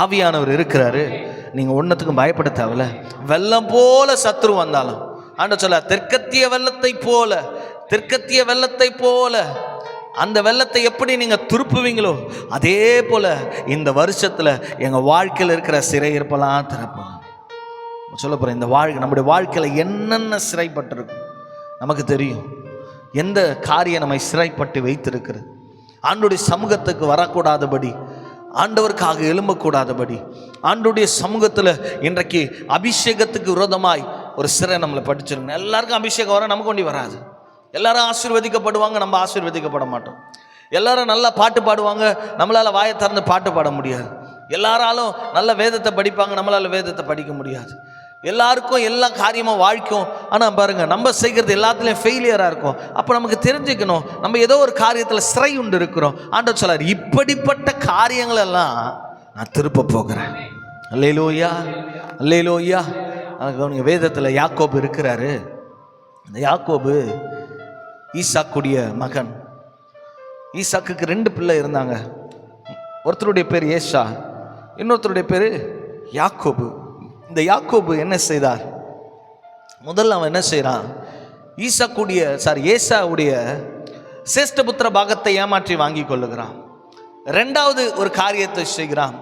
ஆவியானவர் இருக்கிறாரு, நீங்க ஒன்றுத்துக்கும் பயப்பட தேவையில்ல. வெள்ளம் போல சத்ரு வந்தாலும் ஆண்டவர் சொல்லார், தெற்கத்திய வெள்ளத்தை போல, தெற்கத்திய வெள்ளத்தை போல அந்த வெள்ளத்தை எப்படி நீங்க திருப்புவீங்களோ அதே போல இந்த வருஷத்துல எங்க வாழ்க்கையில் இருக்கிற சிறையிருப்பெல்லாம் திறப்போம். சொல்ல போகிறேன், இந்த நம்முடைய வாழ்க்கையில் என்னென்ன சிறைப்பட்டிருக்கும் நமக்கு தெரியும். எந்த காரியம் நம்மை சிறைப்பட்டு வைத்திருக்கிறது, ஆண்டவருடைய சமூகத்துக்கு வரக்கூடாதபடி, ஆண்டவருக்காக எழும்பக்கூடாதபடி, ஆண்டவருடைய சமூகத்தில் இன்றைக்கு அபிஷேகத்துக்கு விரோதமாய் ஒரு சிறை நம்மளை படிச்சிருக்கணும். எல்லாருக்கும் அபிஷேகம் வர நமக்கு ஒண்டி வராது. எல்லாரும் ஆசீர்வதிக்கப்படுவாங்க, நம்ம ஆசீர்வதிக்கப்பட மாட்டோம். எல்லாரும் நல்லா பாட்டு பாடுவாங்க, நம்மளால் வாயை திறந்து பாட்டு பாட முடியாது. எல்லாராலும் நல்ல வேதத்தை படிப்பாங்க, நம்மளால் வேதத்தை படிக்க முடியாது. எல்லாருக்கும் எல்லா காரியமும் வாழ்க்கும். ஆனால் பாருங்க, நம்ம செய்கிறது எல்லாத்துலேயும் ஃபெயிலியராக இருக்கும். அப்போ நமக்கு தெரிஞ்சுக்கணும், நம்ம ஏதோ ஒரு காரியத்தில் சிறை உண்டு இருக்கிறோம். ஆண்டவர் சொல்லார், இப்படிப்பட்ட காரியங்களெல்லாம் நான் திருப்ப போகிறேன். அல்லேலூயா, அல்லேலூயா. கவனிங்க, வேதத்தில் யாக்கோபு இருக்கிறாரு. இந்த யாக்கோபு ஈசாக்குடைய மகன். ஈசாக்குக்கு 2 பிள்ளை இருந்தாங்க. ஒருத்தருடைய பேர் ஏசா, இன்னொருத்தருடைய பேர் யாக்கோபு. இந்த யாக்கோபு என்ன செய்தார்? முதல்ல அவன் என்ன செய்கிறான்? ஏசாவுடைய சேஷ்டபுத்திர பாகத்தை ஏமாற்றி வாங்கி கொள்ளுகிறான். 2வது ஒரு காரியத்தை செய்கிறான்.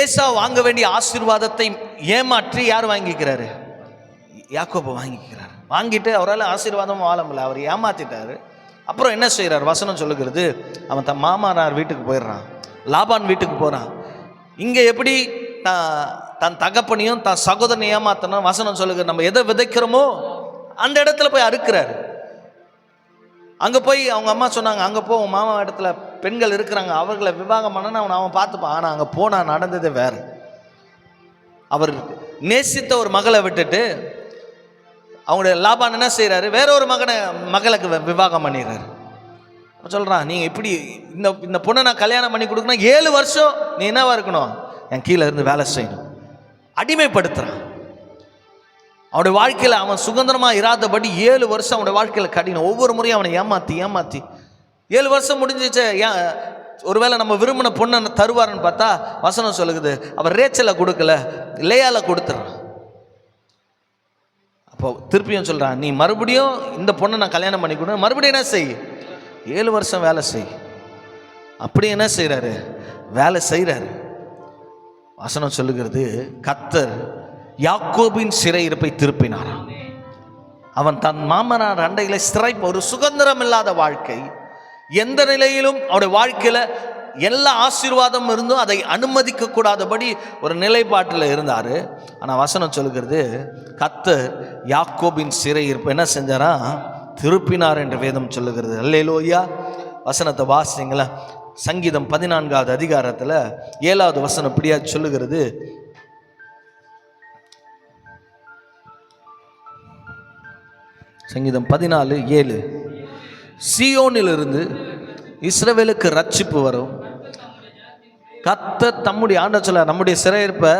ஏசா வாங்க வேண்டிய ஆசீர்வாதத்தை ஏமாற்றி யார் வாங்கிக்கிறாரு? யாக்கோபு வாங்கிக்கிறார். வாங்கிட்டு அவரால் ஆசீர்வாதமும் வாழ முடியல, அவர் ஏமாத்திட்டாரு. அப்புறம் என்ன செய்கிறார்? வசனம் சொல்லுகிறது, அவன் தன் மாமனார் வீட்டுக்கு போயிடுறான், லாபான் வீட்டுக்கு போகிறான். இங்கே எப்படி தன் தகப்பனையும் தன் சகோதரனையும் ஏமாத்தணும், வசனம் சொல்லுகிற நம்ம எதை விதைக்கிறோமோ அந்த இடத்துல போய் அறுக்கிறாரு. அங்கே போய் அவங்க அம்மா சொன்னாங்க, அங்கே போ, உன் மாமா இடத்துல பெண்கள் இருக்கிறாங்க, அவர்களை விவாகம் பண்ண அவன் பார்த்துப்பான். ஆனால் அங்கே போனால் நடந்ததே வேறு. அவர் நேசித்த ஒரு மகளை விட்டுட்டு அவங்களுடைய லாபான் என்ன செய்கிறாரு? வேற ஒரு மகளுக்கு விவாகம் பண்ணிடுறாரு. சொல்கிறான், நீங்கள் இப்படி இந்த பொண்ணை நான் கல்யாணம் பண்ணி கொடுக்கணும், 7 வருஷம் நீ என்னவா இருக்கணும்? என் கீழே இருந்து வேலை செய்யணும். அடிமைப்படுத்துகிறான். அவனுடைய வாழ்க்கையில் அவன் சுதந்திரமாக இராதபடி 7 வருஷம் அவனுடைய வாழ்க்கையில் கடினம். ஒவ்வொரு முறையும் அவனை ஏமாற்றி 7 வருஷம் முடிஞ்சிச்சு. ஒருவேளை நம்ம விரும்பின பொண்ணை தருவாருன்னு பார்த்தா வசனம் சொல்லுது, அவர் ரேச்சலை கொடுக்கல, லேயால கொடுத்துறான். அப்போ திருப்பியும் சொல்கிறான், நீ மறுபடியும் இந்த பொண்ணை நான் கல்யாணம் பண்ணி கொடு, மறுபடியும் என்ன செய்? 7 வருஷம் வேலை செய். அப்படி என்ன செய்கிறாரு? வேலை செய்கிறாரு. வசனம் சொல்லுகிறது, கர்த்தர் யாக்கோபின் சிறையிருப்பை திருப்பினாராம். அவன் தன் மாமனார் அண்டையில சிறை, ஒரு சுதந்திரம் இல்லாத வாழ்க்கை, எந்த நிலையிலும் அவருடைய வாழ்க்கையில் எல்லா ஆசீர்வாதம் இருந்தும் அதை அனுமதிக்க கூடாதபடி ஒரு நிலைப்பாட்டில் இருந்தார். ஆனால் வசனம் சொல்லுகிறது, கர்த்தர் யாக்கோபின் சிறையிருப்பை என்ன செஞ்சாரா? திருப்பினார் என்று வேதம் சொல்லுகிறது. அல்லேலூயா. வசனத்தை வாசிங்களா? சங்கீதம் 14வது அதிகாரத்தில் 7வது வசனம் இப்படியா சொல்லுகிறது, சங்கீதம் 14:7, சீயோனிலிருந்து இஸ்ரவேலுக்கு ரட்சிப்பு வரும். கர்த்தர் தம்முடைய ஆண்டவர் சொல்ல, நம்முடைய சிறையிருப்பை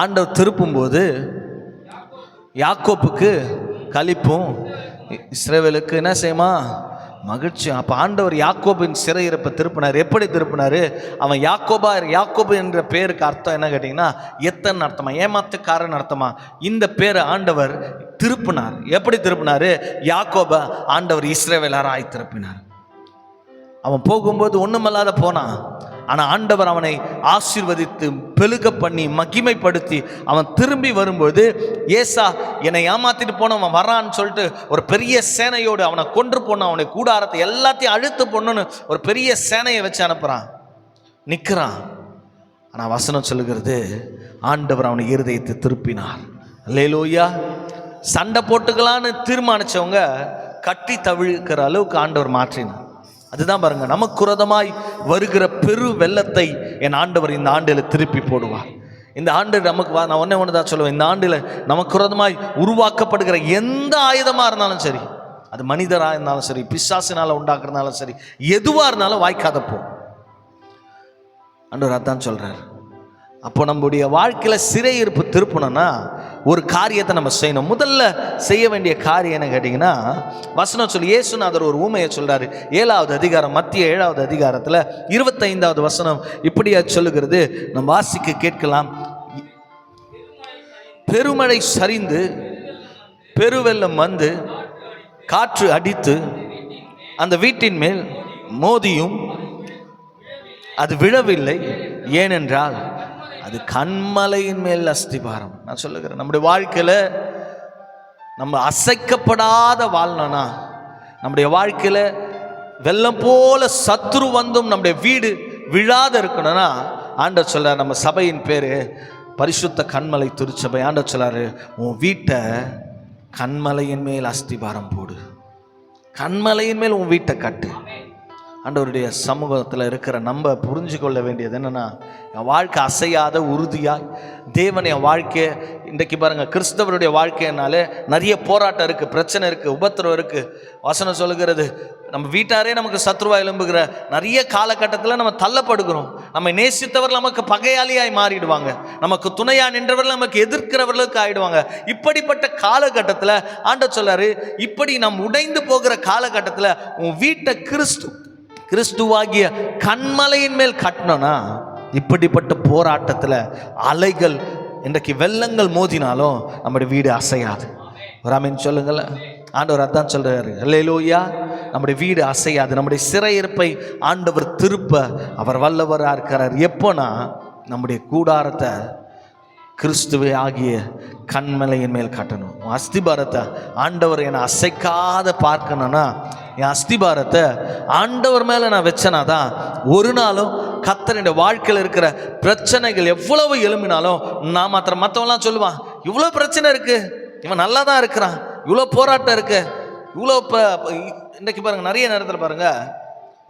ஆண்டவர் திருப்பும் போது யாக்கோப்புக்கு களிப்பும் இஸ்ரவேலுக்கு என்ன செய்யுமா? மகிழ்ச்சி. அப்போ ஆண்டவர் யாக்கோபின் சிறையிருப்பை திருப்பினார். எப்படி திருப்பினார்? அவன் யாக்கோபு என்ற பேருக்கு அர்த்தம் என்ன கேட்டிங்கன்னா, எத்தனை அர்த்தமா? ஏமாத்துக்காரன் அர்த்தமா? இந்த பேரை ஆண்டவர் திருப்பினார். எப்படி திருப்பினார்? யாக்கோபை ஆண்டவர் இஸ்ரவேலராய் திருப்பினார். அவன் போகும்போது ஒன்றுமல்லாத போனான். ஆனால் ஆண்டவர் அவனை ஆசீர்வதித்து பெருக பண்ணி மகிமைப்படுத்தி அவன் திரும்பி வரும்போது, ஏசா என்னை ஏமாத்திட்டு போனவன் வரான்னு சொல்லிட்டு ஒரு பெரிய சேனையோடு அவனை கொன்று போனான். அவனை கூடாரத்தை எல்லாத்தையும் அழுத்து போடணுன்னு ஒரு பெரிய சேனையை வச்சு அனுப்புகிறான். நிற்கிறான். ஆனால் வசனம் சொல்லுகிறது, ஆண்டவர் அவனை இருதயத்தை திருப்பினார். அல்லேலூயா. சண்டை போட்டுக்கலான்னு தீர்மானித்தவங்க கட்டி தவிழ்க்கிற அளவுக்கு ஆண்டவர் மாற்றினார். அதுதான் பாருங்க, நமக்கு குரதமாய் வருகிற பெரு வெள்ளத்தை என் ஆண்டவர் இந்த ஆண்டில் திருப்பி போடுவார். இந்த ஆண்டு நமக்கு நான் ஒன்று தான் சொல்லுவேன், இந்த ஆண்டில் நமக்கு குரதமாய் உருவாக்கப்படுகிற எந்த ஆயுதமாக இருந்தாலும் சரி, அது மனிதராக இருந்தாலும் சரி, பிசாசினால் உண்டாக்குறதுனாலும் சரி, எதுவாக இருந்தாலும் வாய்க்காதப்போ ஆண்டவர் அதான் சொல்கிறார். அப்போ நம்முடைய வாழ்க்கையில் சிறையிருப்பு திருப்பணும்னா ஒரு காரியத்தை நம்ம செய்யணும். முதல்ல செய்ய வேண்டிய காரியம் என்ன கேட்டிங்கன்னா, வசனம் சொல்லி இயேசுநாதர் ஒரு ஊமையை சொல்கிறாரு. 7வது அதிகாரம், மத்திய 7வது அதிகாரத்தில் 25வது வசனம் இப்படியா சொல்லுகிறது. நம்ம வாசிக்க கேட்கலாம். பெருமழை சரிந்து பெருவெள்ளம் வந்து காற்று அடித்து அந்த வீட்டின் மேல் மோதியும் அது விழவில்லை, ஏனென்றால் அது கன்மலையின் மேல் அஸ்திபாரம். நான் சொல்லுகிறேன், நம்முடைய வாழ்க்கையில நம்ம அசைக்கப்படாத வாழணும்னா, நம்முடைய வாழ்க்கையில வெள்ளம் போல சத்துரு வந்தும் நம்முடைய வீடு விழாத இருக்கணும்னா, ஆண்டவர் சொல்றார், நம்ம சபையின் பேரு பரிசுத்த கன்மலை திருச்சபை. ஆண்டவர் சொல்றாரு, உன் வீட்டை கன்மலையின் மேல் அஸ்திபாரம் போடு, கன்மலையின் மேல் உன் வீட்டை கட்டு. ஆண்டவருடைய சமூகத்தில் இருக்கிற நம்ம புரிஞ்சு கொள்ள வேண்டியது என்னென்னா, என் வாழ்க்கை அசையாத உறுதியாய் தேவன் என் வாழ்க்கையை, இன்றைக்கு பாருங்கள், கிறிஸ்தவருடைய வாழ்க்கையினாலே நிறைய போராட்டம் இருக்குது, பிரச்சனை இருக்குது, உபத்திரம் இருக்குது. வசனம் சொல்லுகிறது, நம்ம வீட்டாரே நமக்கு சத்ருவா எழும்புகிற நிறைய காலகட்டத்தில் நம்ம தள்ளப்படுகிறோம். நம்ம நேசித்தவர்கள் நமக்கு பகையாளியாய் மாறிடுவாங்க, நமக்கு துணையா நின்றவர்கள் நமக்கு எதிர்க்கிறவர்களுக்கு ஆயிடுவாங்க. இப்படிப்பட்ட காலகட்டத்தில் ஆண்டவர் சொல்றாரு, இப்படி நாம் உடைந்து போகிற காலகட்டத்தில் உன் வீட்டை கிறிஸ்துவாகிய கன்மலையின் மேல் கட்டணும்னா, இப்படிப்பட்ட போராட்டத்தில் அலைகள், இன்றைக்கு வெள்ளங்கள் மோதினாலும் நம்முடைய வீடு அசையாது. ஒரு ஆமென் சொல்லுங்கள. ஆண்டவர் அதான் சொல்றாரு, அல்லேலூயா. நம்முடைய வீடு அசையாது. நம்முடைய சிறையிருப்பை ஆண்டவர் திருப்ப அவர் வல்லவராக இருக்கிறார். எப்போனா, நம்முடைய கூடாரத்தை கிறிஸ்துவே ஆகிய கன்மலையின் மேல் கட்டணும். அஸ்திபாரத்தை ஆண்டவர் என்னை அசைக்காத பார்க்கணும்னா, என் அஸ்திபாரத்தை ஆண்டவர் மேலே நான் வச்சனா தான் ஒரு நாளும் கர்த்தருடைய வாழ்க்கையில் இருக்கிற பிரச்சனைகள் எவ்வளவு எழும்பினாலும் நான் மாத்திரம், மற்றவங்களாம் சொல்லுவான், இவ்வளோ பிரச்சனை இருக்கு, இவன் நல்லா தான் இருக்கிறான், இவ்வளோ போராட்டம் இருக்கு, இவ்வளோ. இன்றைக்கு பாருங்க, நிறைய நேரத்தில் பாருங்க,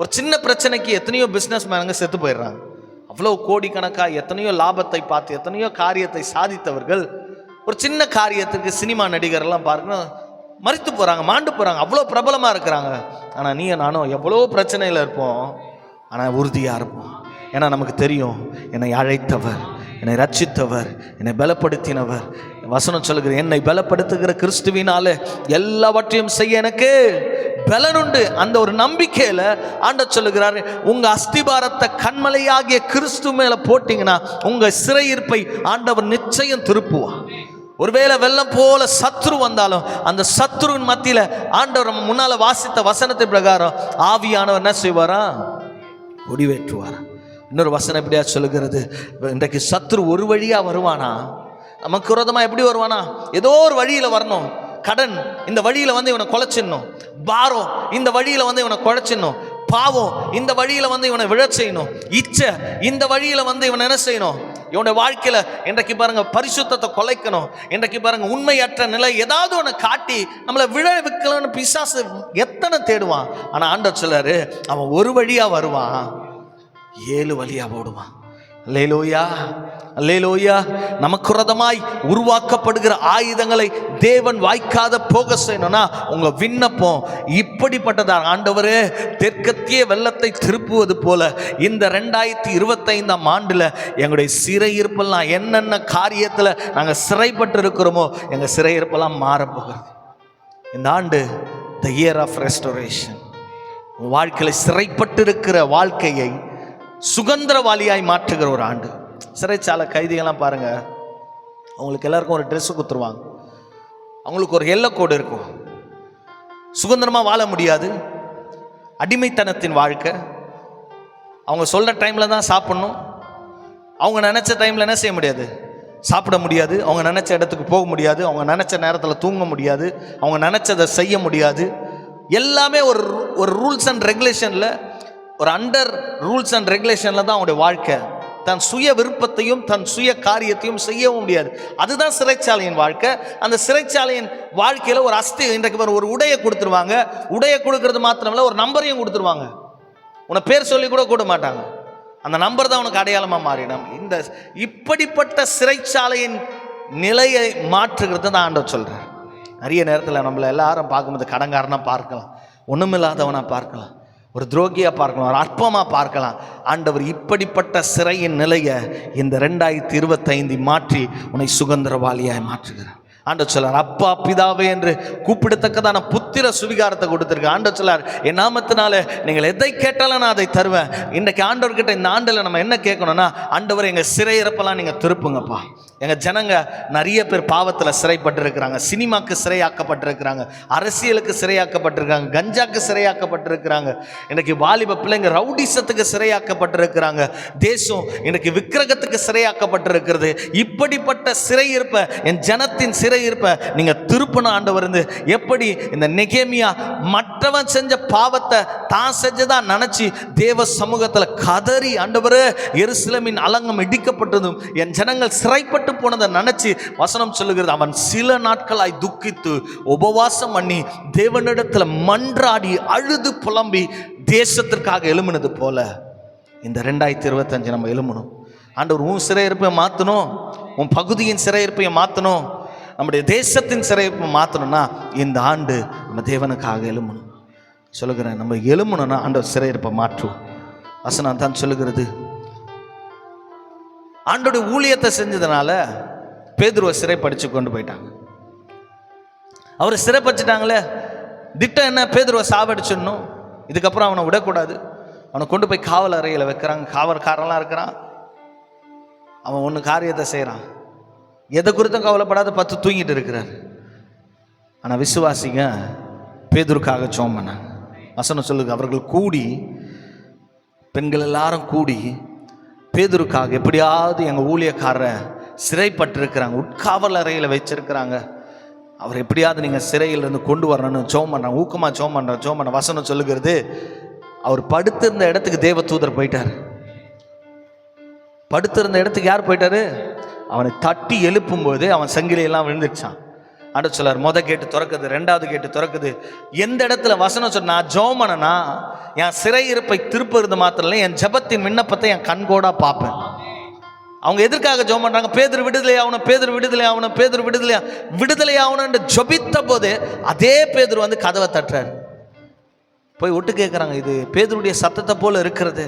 ஒரு சின்ன பிரச்சனைக்கு எத்தனையோ பிஸ்னஸ் மேனுங்க செத்து போயிடுறாங்க. அவ்வளோ கோடிக்கணக்காக எத்தனையோ லாபத்தை பார்த்து எத்தனையோ காரியத்தை சாதித்தவர்கள் ஒரு சின்ன காரியத்துக்கு, சினிமா நடிகர்லாம் பாருங்க, மறித்து போகிறாங்க, மாண்டு போகிறாங்க, அவ்வளோ பிரபலமாக இருக்கிறாங்க. ஆனால் நீ நானும் எவ்வளோ பிரச்சனையில் இருப்போம், ஆனால் உறுதியாக இருப்போம். ஏன்னா நமக்கு தெரியும், என்னை அழைத்தவர், என்னை ரட்சித்தவர், என்னை பலப்படுத்தினவர். வசனம் சொல்லுகிற, என்னை பலப்படுத்துகிற கிறிஸ்துவினால எல்லாவற்றையும் செய்ய எனக்கு பலனுண்டு. அந்த ஒரு நம்பிக்கையில் ஆண்டவர் சொல்லுகிறார், உங்கள் அஸ்திபாரத்தை கன்மலையாகிய கிறிஸ்து மேலே போட்டிங்கன்னா உங்கள் சிறையிருப்பை ஆண்டவர் நிச்சயம் திருப்புவார். ஒருவேளை வெள்ளம் போல சத்ரு வந்தாலும் அந்த சத்ருவின் மத்தியில் ஆண்டவர் நம்ம முன்னால் வாசித்த வசனத்தை பிரகாரம் ஆவியானவர் என்ன செய்வாரா? முடிவேற்றுவாரா. இன்னொரு வசனம் எப்படியா சொல்லுகிறது, இன்றைக்கு சத்ரு ஒரு வழியாக வருவானா, நமக்கு விரோதமாக எப்படி வருவானா? ஏதோ ஒரு வழியில் வரணும். கடன் இந்த வழியில் வந்து இவனை குலைச்சிடணும், பாரம் இந்த வழியில் வந்து இவனை குழைச்சிடணும், பாவம் இந்த வழியில் வந்து இவனை விழ செய்யணும், இச்சை இந்த வழியில் வந்து இவனை என்ன செய்யணும், இவனுடைய வாழ்க்கையில் இன்றைக்கு பாருங்க பரிசுத்தத்தை குலைக்கணும், இன்றைக்கு பாருங்க உண்மையற்ற நிலை ஏதாவது ஒன்று காட்டி நம்மளை விழ வைக்கலன்னு பிசாசு எத்தனை தேடுவான். ஆனால் ஆண்டவர் சொல்றாரு, அவன் ஒரு வழியாக வருவான், 7 வழியாக ஓடுவான். அல்லேலூயா, அல்லேலூயா. நமக்கு விரோதமாய் உருவாக்கப்படுகிற ஆயுதங்களை தேவன் வாய்க்காத போக செய்யணும்னா உங்க விண்ணப்பம் இப்படிப்பட்டதான். ஆண்டவரே, தெற்கத்திய வெள்ளத்தை திருப்புவது போல இந்த 2025ஆம் ஆண்டுல எங்களுடைய சிறையிருப்பெல்லாம், என்னென்ன காரியத்தில் நாங்கள் சிறைப்பட்டு இருக்கிறோமோ எங்கள் சிறையிருப்பெல்லாம் மாறப்போகிறது. இந்த ஆண்டு த இயர் ஆஃப் ரெஸ்டோரேஷன். வாழ்க்கையில் சிறைப்பட்டு இருக்கிற வாழ்க்கையை சுதந்திரவாளியாய் மாற்றுகிற ஒரு ஆண்டு. சிறைச்சாலை கைதிகள்லாம் பாருங்க, அவங்களுக்கு எல்லாருக்கும் ஒரு ட்ரெஸ்ஸு கொடுத்துருவாங்க, அவங்களுக்கு ஒரு எல்லைக்கோடு இருக்கும், சுதந்திரமாக வாழ முடியாது, அடிமைத்தனத்தின் வாழ்க்கை. அவங்க சொல்கிற டைமில் தான் சாப்பிட்ணும், அவங்க நினச்ச டைமில் என்ன செய்ய முடியாது, சாப்பிட முடியாது, அவங்க நினச்ச இடத்துக்கு போக முடியாது, அவங்க நினச்ச நேரத்தில் தூங்க முடியாது, அவங்க நினச்சதை செய்ய முடியாது. எல்லாமே ஒரு ரூல்ஸ் அண்ட் ரெகுலேஷனில், ஒரு அண்டர் ரூல்ஸ் அண்ட் ரெகுலேஷனில் தான் அவனுடைய வாழ்க்கை. தன் சுய விருப்பத்தையும் தன் சுய காரியத்தையும் செய்யவும் முடியாது. அதுதான் சிறைச்சாலையின் வாழ்க்கை. அந்த சிறைச்சாலையின் வாழ்க்கையில் ஒரு இன்றைக்கு ஒரு உடையை கொடுத்துருவாங்க. உடையை கொடுக்கறது மாத்திரமில்ல, ஒரு நம்பரையும் கொடுத்துருவாங்க. உன்னை பேர் சொல்லி கூட கூட மாட்டாங்க, அந்த நம்பர் தான் உனக்கு அடையாளமாக மாறிடும். இந்த இப்படிப்பட்ட சிறைச்சாலையின் நிலையை மாற்றுகிறது தான் ஆண்டவர் சொல்கிறார். நிறைய நேரத்தில் நம்மளை எல்லாரும் பார்க்கும்போது கடங்காரனாக பார்க்கலாம், ஒன்றுமில்லாதவனாக பார்க்கலாம், ஒரு துரோகியாக பார்க்கலாம், ஒரு அற்பமாக பார்க்கலாம். ஆண்டவர் இப்படிப்பட்ட சிறையின் நிலையை இந்த 2025 மாற்றி உன்னை சுதந்திரவாளியாய் மாற்றுகிறார். ஆண்டவர் சொல்லார், அப்பா பிதாவே என்று கூப்பிடத்தக்கதான புத்திர சுவிகாரத்தை கொடுத்துருக்கு. ஆண்டவர் சொல்லார், என் நாமத்தினால நீங்கள் எதை கேட்டாலும் நான் அதை தருவேன். இன்றைக்கு ஆண்டவர்கிட்ட இந்த ஆண்டில் நம்ம என்ன கேட்கணும்னா, ஆண்டவர் எங்கள் சிறையிறப்பெல்லாம் நீங்கள் திருப்புங்கப்பா. எங்கள் ஜனங்க நிறைய பேர் பாவத்தில் சிறைப்பட்டிருக்கிறாங்க, சினிமாக்கு சிறையாக்கப்பட்டிருக்கிறாங்க, அரசியலுக்கு சிறையாக்கப்பட்டிருக்காங்க, கஞ்சாக்கு சிறையாக்கப்பட்டிருக்கிறாங்க, இன்றைக்கு வாலிப பிள்ளைங்க ரவுடிசத்துக்கு சிறையாக்கப்பட்டிருக்கிறாங்க, தேசம் இன்றைக்கு விக்கிரகத்துக்கு சிறையாக்கப்பட்டிருக்கிறது. இப்படிப்பட்ட சிறையிருப்ப என் ஜனத்தின் சிறையிருப்ப நீங்க திருப்பணும் ஆண்டவர். எப்படி இந்த நெகேமியா மற்றவன் செஞ்ச பாவத்தை தான் செஞ்சதா நினைச்சு தேவ சமூகத்தில் கதறி, ஆண்டவரே எருசலேமின் அலங்கம் இடிக்கப்பட்டதும் என் ஜனங்கள் சிறைப்பட்டு போனதை நினைச்சு வசனம் சொல்லுகிறது, அவன் சில நாட்களாய் துக்கித்து உபவாசம் பண்ணி தேவனிடத்தில் மன்றாடி அழுது புலம்பி தேசத்திற்காக எழும்பினது போல இந்த 2025 நம்ம எழும்பணும். ஆண்டவர் உன் சிறையிருப்பை மாற்றணும், உன் பகுதியின் சிறையிருப்பை மாற்றணும், நம்முடைய தேசத்தின் சிறையிருப்பை மாற்றணும்னா இந்த ஆண்டு நம்ம தேவனுக்காக எழும்பணும். சொல்லுகிறேன், நம்ம எழும்பணும்னா ஆண்டவர் சிறையிருப்பை மாற்றும். வசனம் தான் சொல்லுகிறது, ஆண்டோடைய ஊழியத்தை செஞ்சதுனால பேதுருவை சிறைப்படிச்சு கொண்டு போயிட்டாங்க. அவரை சிறைப்படிச்சிட்டாங்களே, திட்டம் என்ன? பேதுருவை சாவடிச்சிடணும், இதுக்கப்புறம் அவனை விடக்கூடாது. அவனை கொண்டு போய் காவல் அறையில் வைக்கிறாங்க. காவல்காரெல்லாம் இருக்கிறான், அவன் ஒன்று காரியத்தை செய்கிறான், எதை குறித்தும் கவலைப்படாத 10 தூங்கிட்டு இருக்கிறார். ஆனால் விசுவாசிங்க பேதுருக்காக ஜெபம் பண்ணாங்க. வசனம் சொல்லுங்க, அவர்கள் கூடி, பெண்கள் எல்லாரும் கூடி பேதுருக்காக, எப்படியாவது எங்கள் ஊழியக்காரரை சிறைப்பட்டிருக்கிறாங்க, உட்காவல் அறையில் வச்சிருக்கிறாங்க, அவர் எப்படியாவது நீங்கள் சிறையிலிருந்து கொண்டு வரணும்னு ஜெபம் பண்ணுறாங்க. ஊக்கமாக ஜெபம் பண்ணுற வசனம் சொல்லுகிறது, அவர் படுத்திருந்த இடத்துக்கு தேவ தூதர் போயிட்டார். படுத்திருந்த இடத்துக்கு யார் போயிட்டாரு? அவனை தட்டி எழுப்பும்போது அவன் சங்கிலியெல்லாம் விழுந்துச்சான். ஆண்டவர் சொல்லார், மொதல் கேட்டு திறக்குது, 2வது கேட்டு திறக்குது. எந்த இடத்துல வசனம் சொன்னா ஜெபம் பண்ணனா என் சிறையிருப்பை திருப்புறது மாத்திரம் இல்லை, என் ஜெபத்தின் விண்ணப்பத்தை என் கண்கோடா பார்ப்பேன். அவங்க எதற்காக ஜெபம் பண்றாங்க? பேதுரு விடுதலை ஆகணும், பேதுரு விடுதலை ஆகணும், பேதுரு விடுதலை ஆகணும் என்று ஜெபித்த போது அதே பேதுரு வந்து கதவை தட்டுறாரு. போய் ஒட்டு கேட்குறாங்க, இது பேதுருடைய சத்தத்தை போல இருக்கிறது.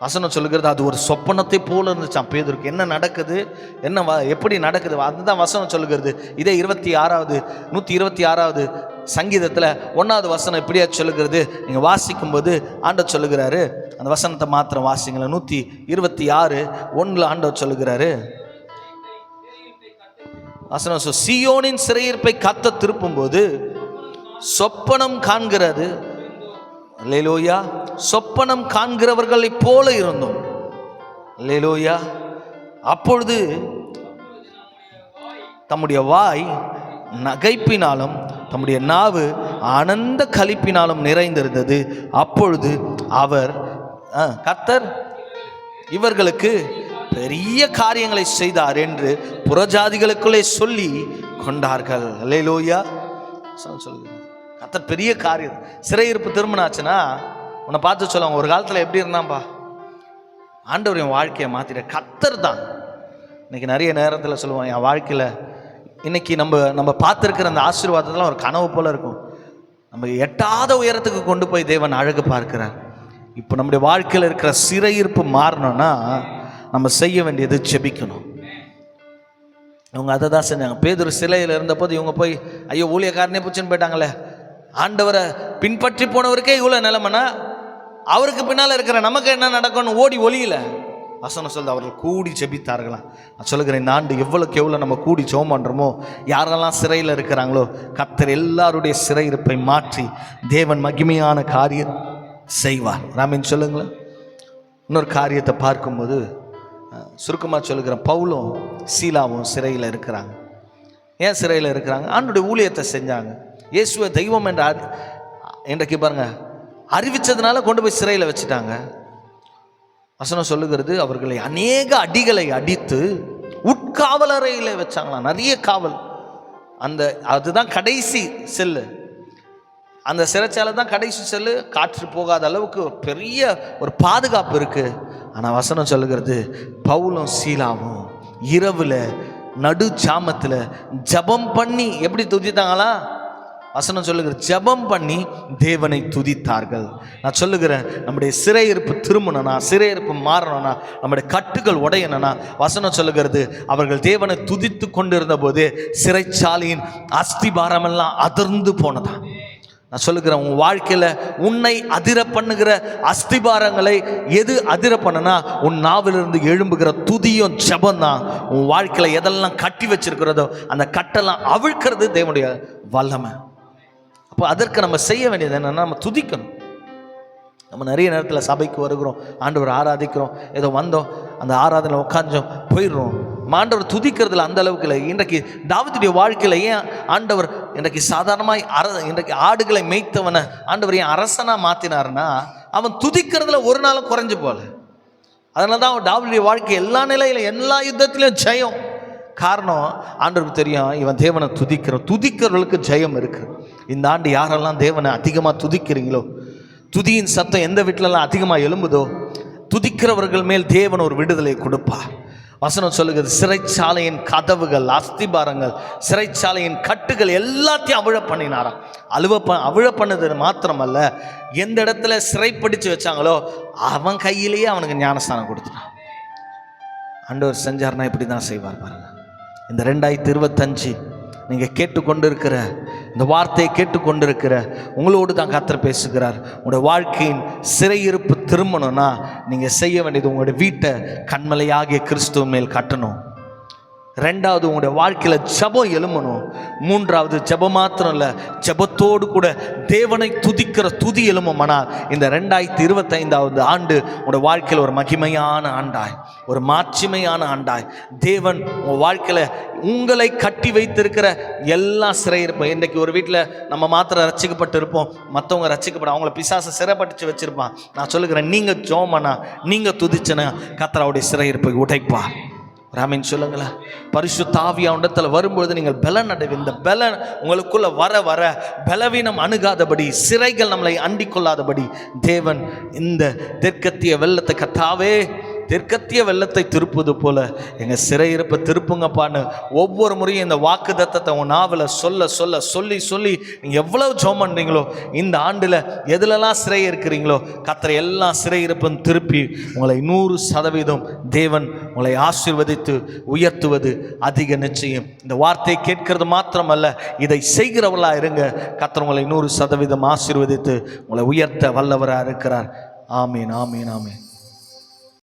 வசனம் சொல்லுகிறது, அது ஒரு சொப்பனத்தை போல இருந்துச்சான் பேதுருக்கு. என்ன நடக்குது, எப்படி நடக்குது, அதுதான் வசனம் சொல்லுகிறது. இதே 126வது சங்கீதத்தில் 1வது வசனம் இப்படியா சொல்லுகிறது. நீங்கள் வாசிக்கும்போது ஆண்டவர் சொல்லுகிறாரு, அந்த வசனத்தை மாத்திரம் வாசிங்களேன். 126:1 ஆண்டவர் சொல்லுகிறாரு, வசனம் சீயோனின் சிறையிருப்பை கத்த திருப்பும் போது சொப்பனம் காண்கிறது. அல்லேலூயா. சொப்பனம் காண்கிறவர்களை போல இருந்தோம். அல்லேலூயா. அப்பொழுது தம்முடைய வாய் நகைப்பினாலும் தம்முடைய நாவு ஆனந்த களிப்பினாலும் நிறைந்திருந்தது. அப்பொழுது அவர் கர்த்தர் இவர்களுக்கு பெரிய காரியங்களை செய்தார் என்று புறஜாதிகளுக்குள்ளே சொல்லி கொண்டார்கள். அல்லேலூயா. சொல்லுங்க, கர்த்தர் பெரிய காரியம். சிறையிருப்பு திரும்பினாச்சுன்னா உன்னை பார்த்து சொல்லுவாங்க, ஒரு காலத்தில் எப்படி இருந்தான்பா, ஆண்டவர் என் வாழ்க்கையை மாற்றிட. கர்த்தர் தான். இன்னைக்கு நிறைய நேரத்தில் சொல்லுவாங்க, என் வாழ்க்கையில் இன்னைக்கு நம்ம பார்த்துருக்கிற அந்த ஆசீர்வாதத்தெல்லாம் ஒரு கனவு போல இருக்கும். நம்ம எட்டாத உயரத்துக்கு கொண்டு போய் தேவன் அழகு பார்க்கிறார். இப்போ நம்முடைய வாழ்க்கையில் இருக்கிற சிறையிருப்பு மாறணும்னா நம்ம செய்ய வேண்டியது ஜெபிக்கணும். இவங்க அதை தான் செஞ்சாங்க. பேதுரு சிலையில் இருந்தபோது இவங்க போய், ஐயோ ஊழியக்காரனே பிடிச்சுன்னு போயிட்டாங்களே, ஆண்டவரை பின்பற்றி போனவருக்கே இவ்வளோ நிலைமைனா அவருக்கு பின்னால் இருக்கிற நமக்கு என்ன நடக்கும்னு ஓடி ஒளியில. வசனம் சொல்லுது, அவர்கள் கூடி ஜெபித்தார்களாம். நான் சொல்லுகிறேன், இந்த ஆண்டு எவ்வளோக்கு எவ்வளோ நம்ம கூடி ஜெபம் பண்ணுறோமோ, யாரெல்லாம் சிறையில் இருக்கிறாங்களோ கர்த்தர் எல்லாருடைய சிறையிருப்பை மாற்றி தேவன் மகிமையான காரியம் செய்வார். ராமின் சொல்லுங்களேன். இன்னொரு காரியத்தை பார்க்கும்போது சுருக்கமாக சொல்லுகிறேன், பவுலும் சீலாவும் சிறையில் இருக்கிறாங்க. ஏன் சிறையில் இருக்கிறாங்க? ஆண்டோடைய ஊழியத்தை செஞ்சாங்க. இயேசுவை தெய்வம் என்ற இன்றைக்கு பாருங்க அறிவிச்சதுனால கொண்டு போய் சிறையில் வச்சுட்டாங்க. வசனம் சொல்லுகிறது, அவர்களை அநேக அடிகளை அடித்து உட்காவலறையில் வச்சாங்களாம். நிறைய காவல். அதுதான் கடைசி செல்லு. அந்த சிறைச்சாலை தான் கடைசி செல்லு. காற்று போகாத அளவுக்கு பெரிய ஒரு பாதுகாப்பு இருக்கு. ஆனால் வசனம் சொல்லுகிறது, பவுலும் சீலாவும் இரவில் நடு சாமத்தில் ஜபம் பண்ணி எப்படி துதித்தாங்களா? வசனம் சொல்லுகிற ஜெபம் பண்ணி தேவனை துதித்தார்கள். நான் சொல்லுகிறேன், நம்முடைய சிறையிருப்பு திரும்பணும்னா, சிறையிருப்பு மாறணும்னா, நம்முடைய கட்டுகள் உடையணும்னா, வசனம் சொல்லுகிறது அவர்கள் தேவனை துதித்து கொண்டிருந்த போது சிறைச்சாலையின் அஸ்திபாரமெல்லாம் அதிர்ந்து போனதா. நான் சொல்லுகிறேன், உன் வாழ்க்கையில் உன்னை அதிர பண்ணுகிற அஸ்திபாரங்களை எது அதிர பண்ணுனா, உன் நாவிலிருந்து எழும்புகிற துதியும் ஜெபம் தான். உன் வாழ்க்கையில் எதெல்லாம் கட்டி வச்சிருக்கிறதோ அந்த கட்டெல்லாம் அவிழ்க்கிறது தேவனுடைய வல்லமை. அப்போ அதற்கு நம்ம செய்ய வேண்டியது என்னன்னா, நம்ம துதிக்கணும். நம்ம நிறைய நேரத்தில் சபைக்கு வருகிறோம், ஆண்டவர் ஆராதிக்கிறோம், ஏதோ வந்தோம், அந்த ஆராதனை உட்காந்தோம், போயிடுறோம். ஆண்டவர் துதிக்கிறதுல அந்த அளவுக்கு இல்லை. இன்றைக்கு தாவீதுடைய வாழ்க்கையில் ஏன் ஆண்டவர் இன்றைக்கு சாதாரணமாக இன்றைக்கு ஆடுகளை மேய்த்தவனை ஆண்டவர் ஏன் அரசனாக மாற்றினார்னா, அவன் துதிக்கிறதுல ஒரு நாளும் குறைஞ்சு போகல. அதனால தான் அவன் தாவீதுடைய வாழ்க்கை எல்லா நிலையிலும் எல்லா யுத்தத்திலையும் ஜெயம். காரணம், ஆண்டவருக்கு தெரியும் இவன் தேவனை துதிக்கிறவர்களுக்கு ஜெயம் இருக்குது. இந்த ஆண்டு யாரெல்லாம் தேவனை அதிகமாக துதிக்கிறீங்களோ, துதியின் சத்தம் எந்த வீட்டிலலாம் அதிகமாக எழும்புதோ, துதிக்கிறவர்கள் மேல் தேவன் ஒரு விடுதலை கொடுப்பா. வசனம் சொல்லுகிறது, சிறைச்சாலையின் கதவுகள், அஸ்திபாரங்கள், சிறைச்சாலையின் கட்டுகள் எல்லாத்தையும் அவிழ பண்ணினாராம். அவிழ பண்ணது மாத்திரமல்ல, எந்த இடத்துல சிறைப்பிடிச்சு வச்சாங்களோ அவன் கையிலேயே அவனுக்கு ஞானஸ்தானம் கொடுத்துட்டான். ஆண்டவர் செஞ்சார்னா இப்படி தான் செய்வார் பாருங்க. இந்த 2025 நீங்கள் கேட்டுக்கொண்டிருக்கிற இந்த வார்த்தையை கேட்டுக்கொண்டிருக்கிற உங்களோடு தான் கர்த்தர் பேசுகிறார். உங்களுடைய வாழ்க்கையின் சிறையிருப்பு திரும்பணும்னா நீங்கள் செய்ய வேண்டியது, உங்களுடைய வீட்டை கண்மலையாகிய கிறிஸ்துவ மேல் கட்டணும். 2வது, உங்களுடைய வாழ்க்கையில் ஜெபம் எழும்பணும். 3வது, ஜெபம் மாத்திரம் இல்லை, ஜெபத்தோடு கூட தேவனை துதிக்கிற துதி எழும்புமானால் இந்த 2025வது ஆண்டு உங்களுடைய வாழ்க்கையில் ஒரு மகிமையான ஆண்டாய், ஒரு மாட்சிமையான ஆண்டாய் தேவன் உங்கள் வாழ்க்கையில் உங்களை கட்டி வைத்திருக்கிற எல்லா சிறையிருப்போம். இன்றைக்கு ஒரு வீட்டில் நம்ம மாத்திரம் ரட்சிக்கப்பட்டு இருப்போம், மற்றவங்க ரட்சிக்கப்பட அவங்கள பிசாசை சிறைப்பட்டு வச்சிருப்பான். நான் சொல்லுகிறேன், நீங்கள் ஜோமனா, நீங்கள் துதிச்சனா கர்த்தர் அவருடைய சிறையிருப்பை உடைப்பார். ராமின் சொல்லுங்களேன். பரிசுத்த ஆவியானவரிடத்தில் வரும்பொழுது நீங்கள் பலன் அடைவீங்க. இந்த பலன் உங்களுக்குள்ள வர வர பலவீனம் அணுகாதபடி, சிறைகள் நம்மளை அண்டிக் கொள்ளாதபடி தேவன் இந்த தெற்கத்திய வெள்ளத்தை, கர்த்தாவே தெற்கத்திய வெள்ளத்தை திருப்புவது போல எங்கள் சிறையிருப்பை திருப்புங்கப்பான்னு ஒவ்வொரு முறையும் இந்த வாக்குத்தத்தத்தை உங்கள் நாவில் சொல்லி நீங்கள் எவ்வளவு ஜெபம் பண்ணுறீங்களோ, இந்த ஆண்டில் எதுலெல்லாம் சிறை இருக்கிறீங்களோ கர்த்தர் எல்லா சிறையிருப்பும் திருப்பி உங்களை 100% தேவன் உங்களை ஆசீர்வதித்து உயர்த்துவது அதிக நிச்சயம். இந்த வார்த்தையை கேட்கறது மாத்திரமல்ல, இதை செய்கிறவர்களாக இருங்க. கர்த்தர் உங்களை 100% ஆசீர்வதித்து உங்களை உயர்த்த வல்லவராக இருக்கிறார். ஆமீன், ஆமீன், ஆமீன்.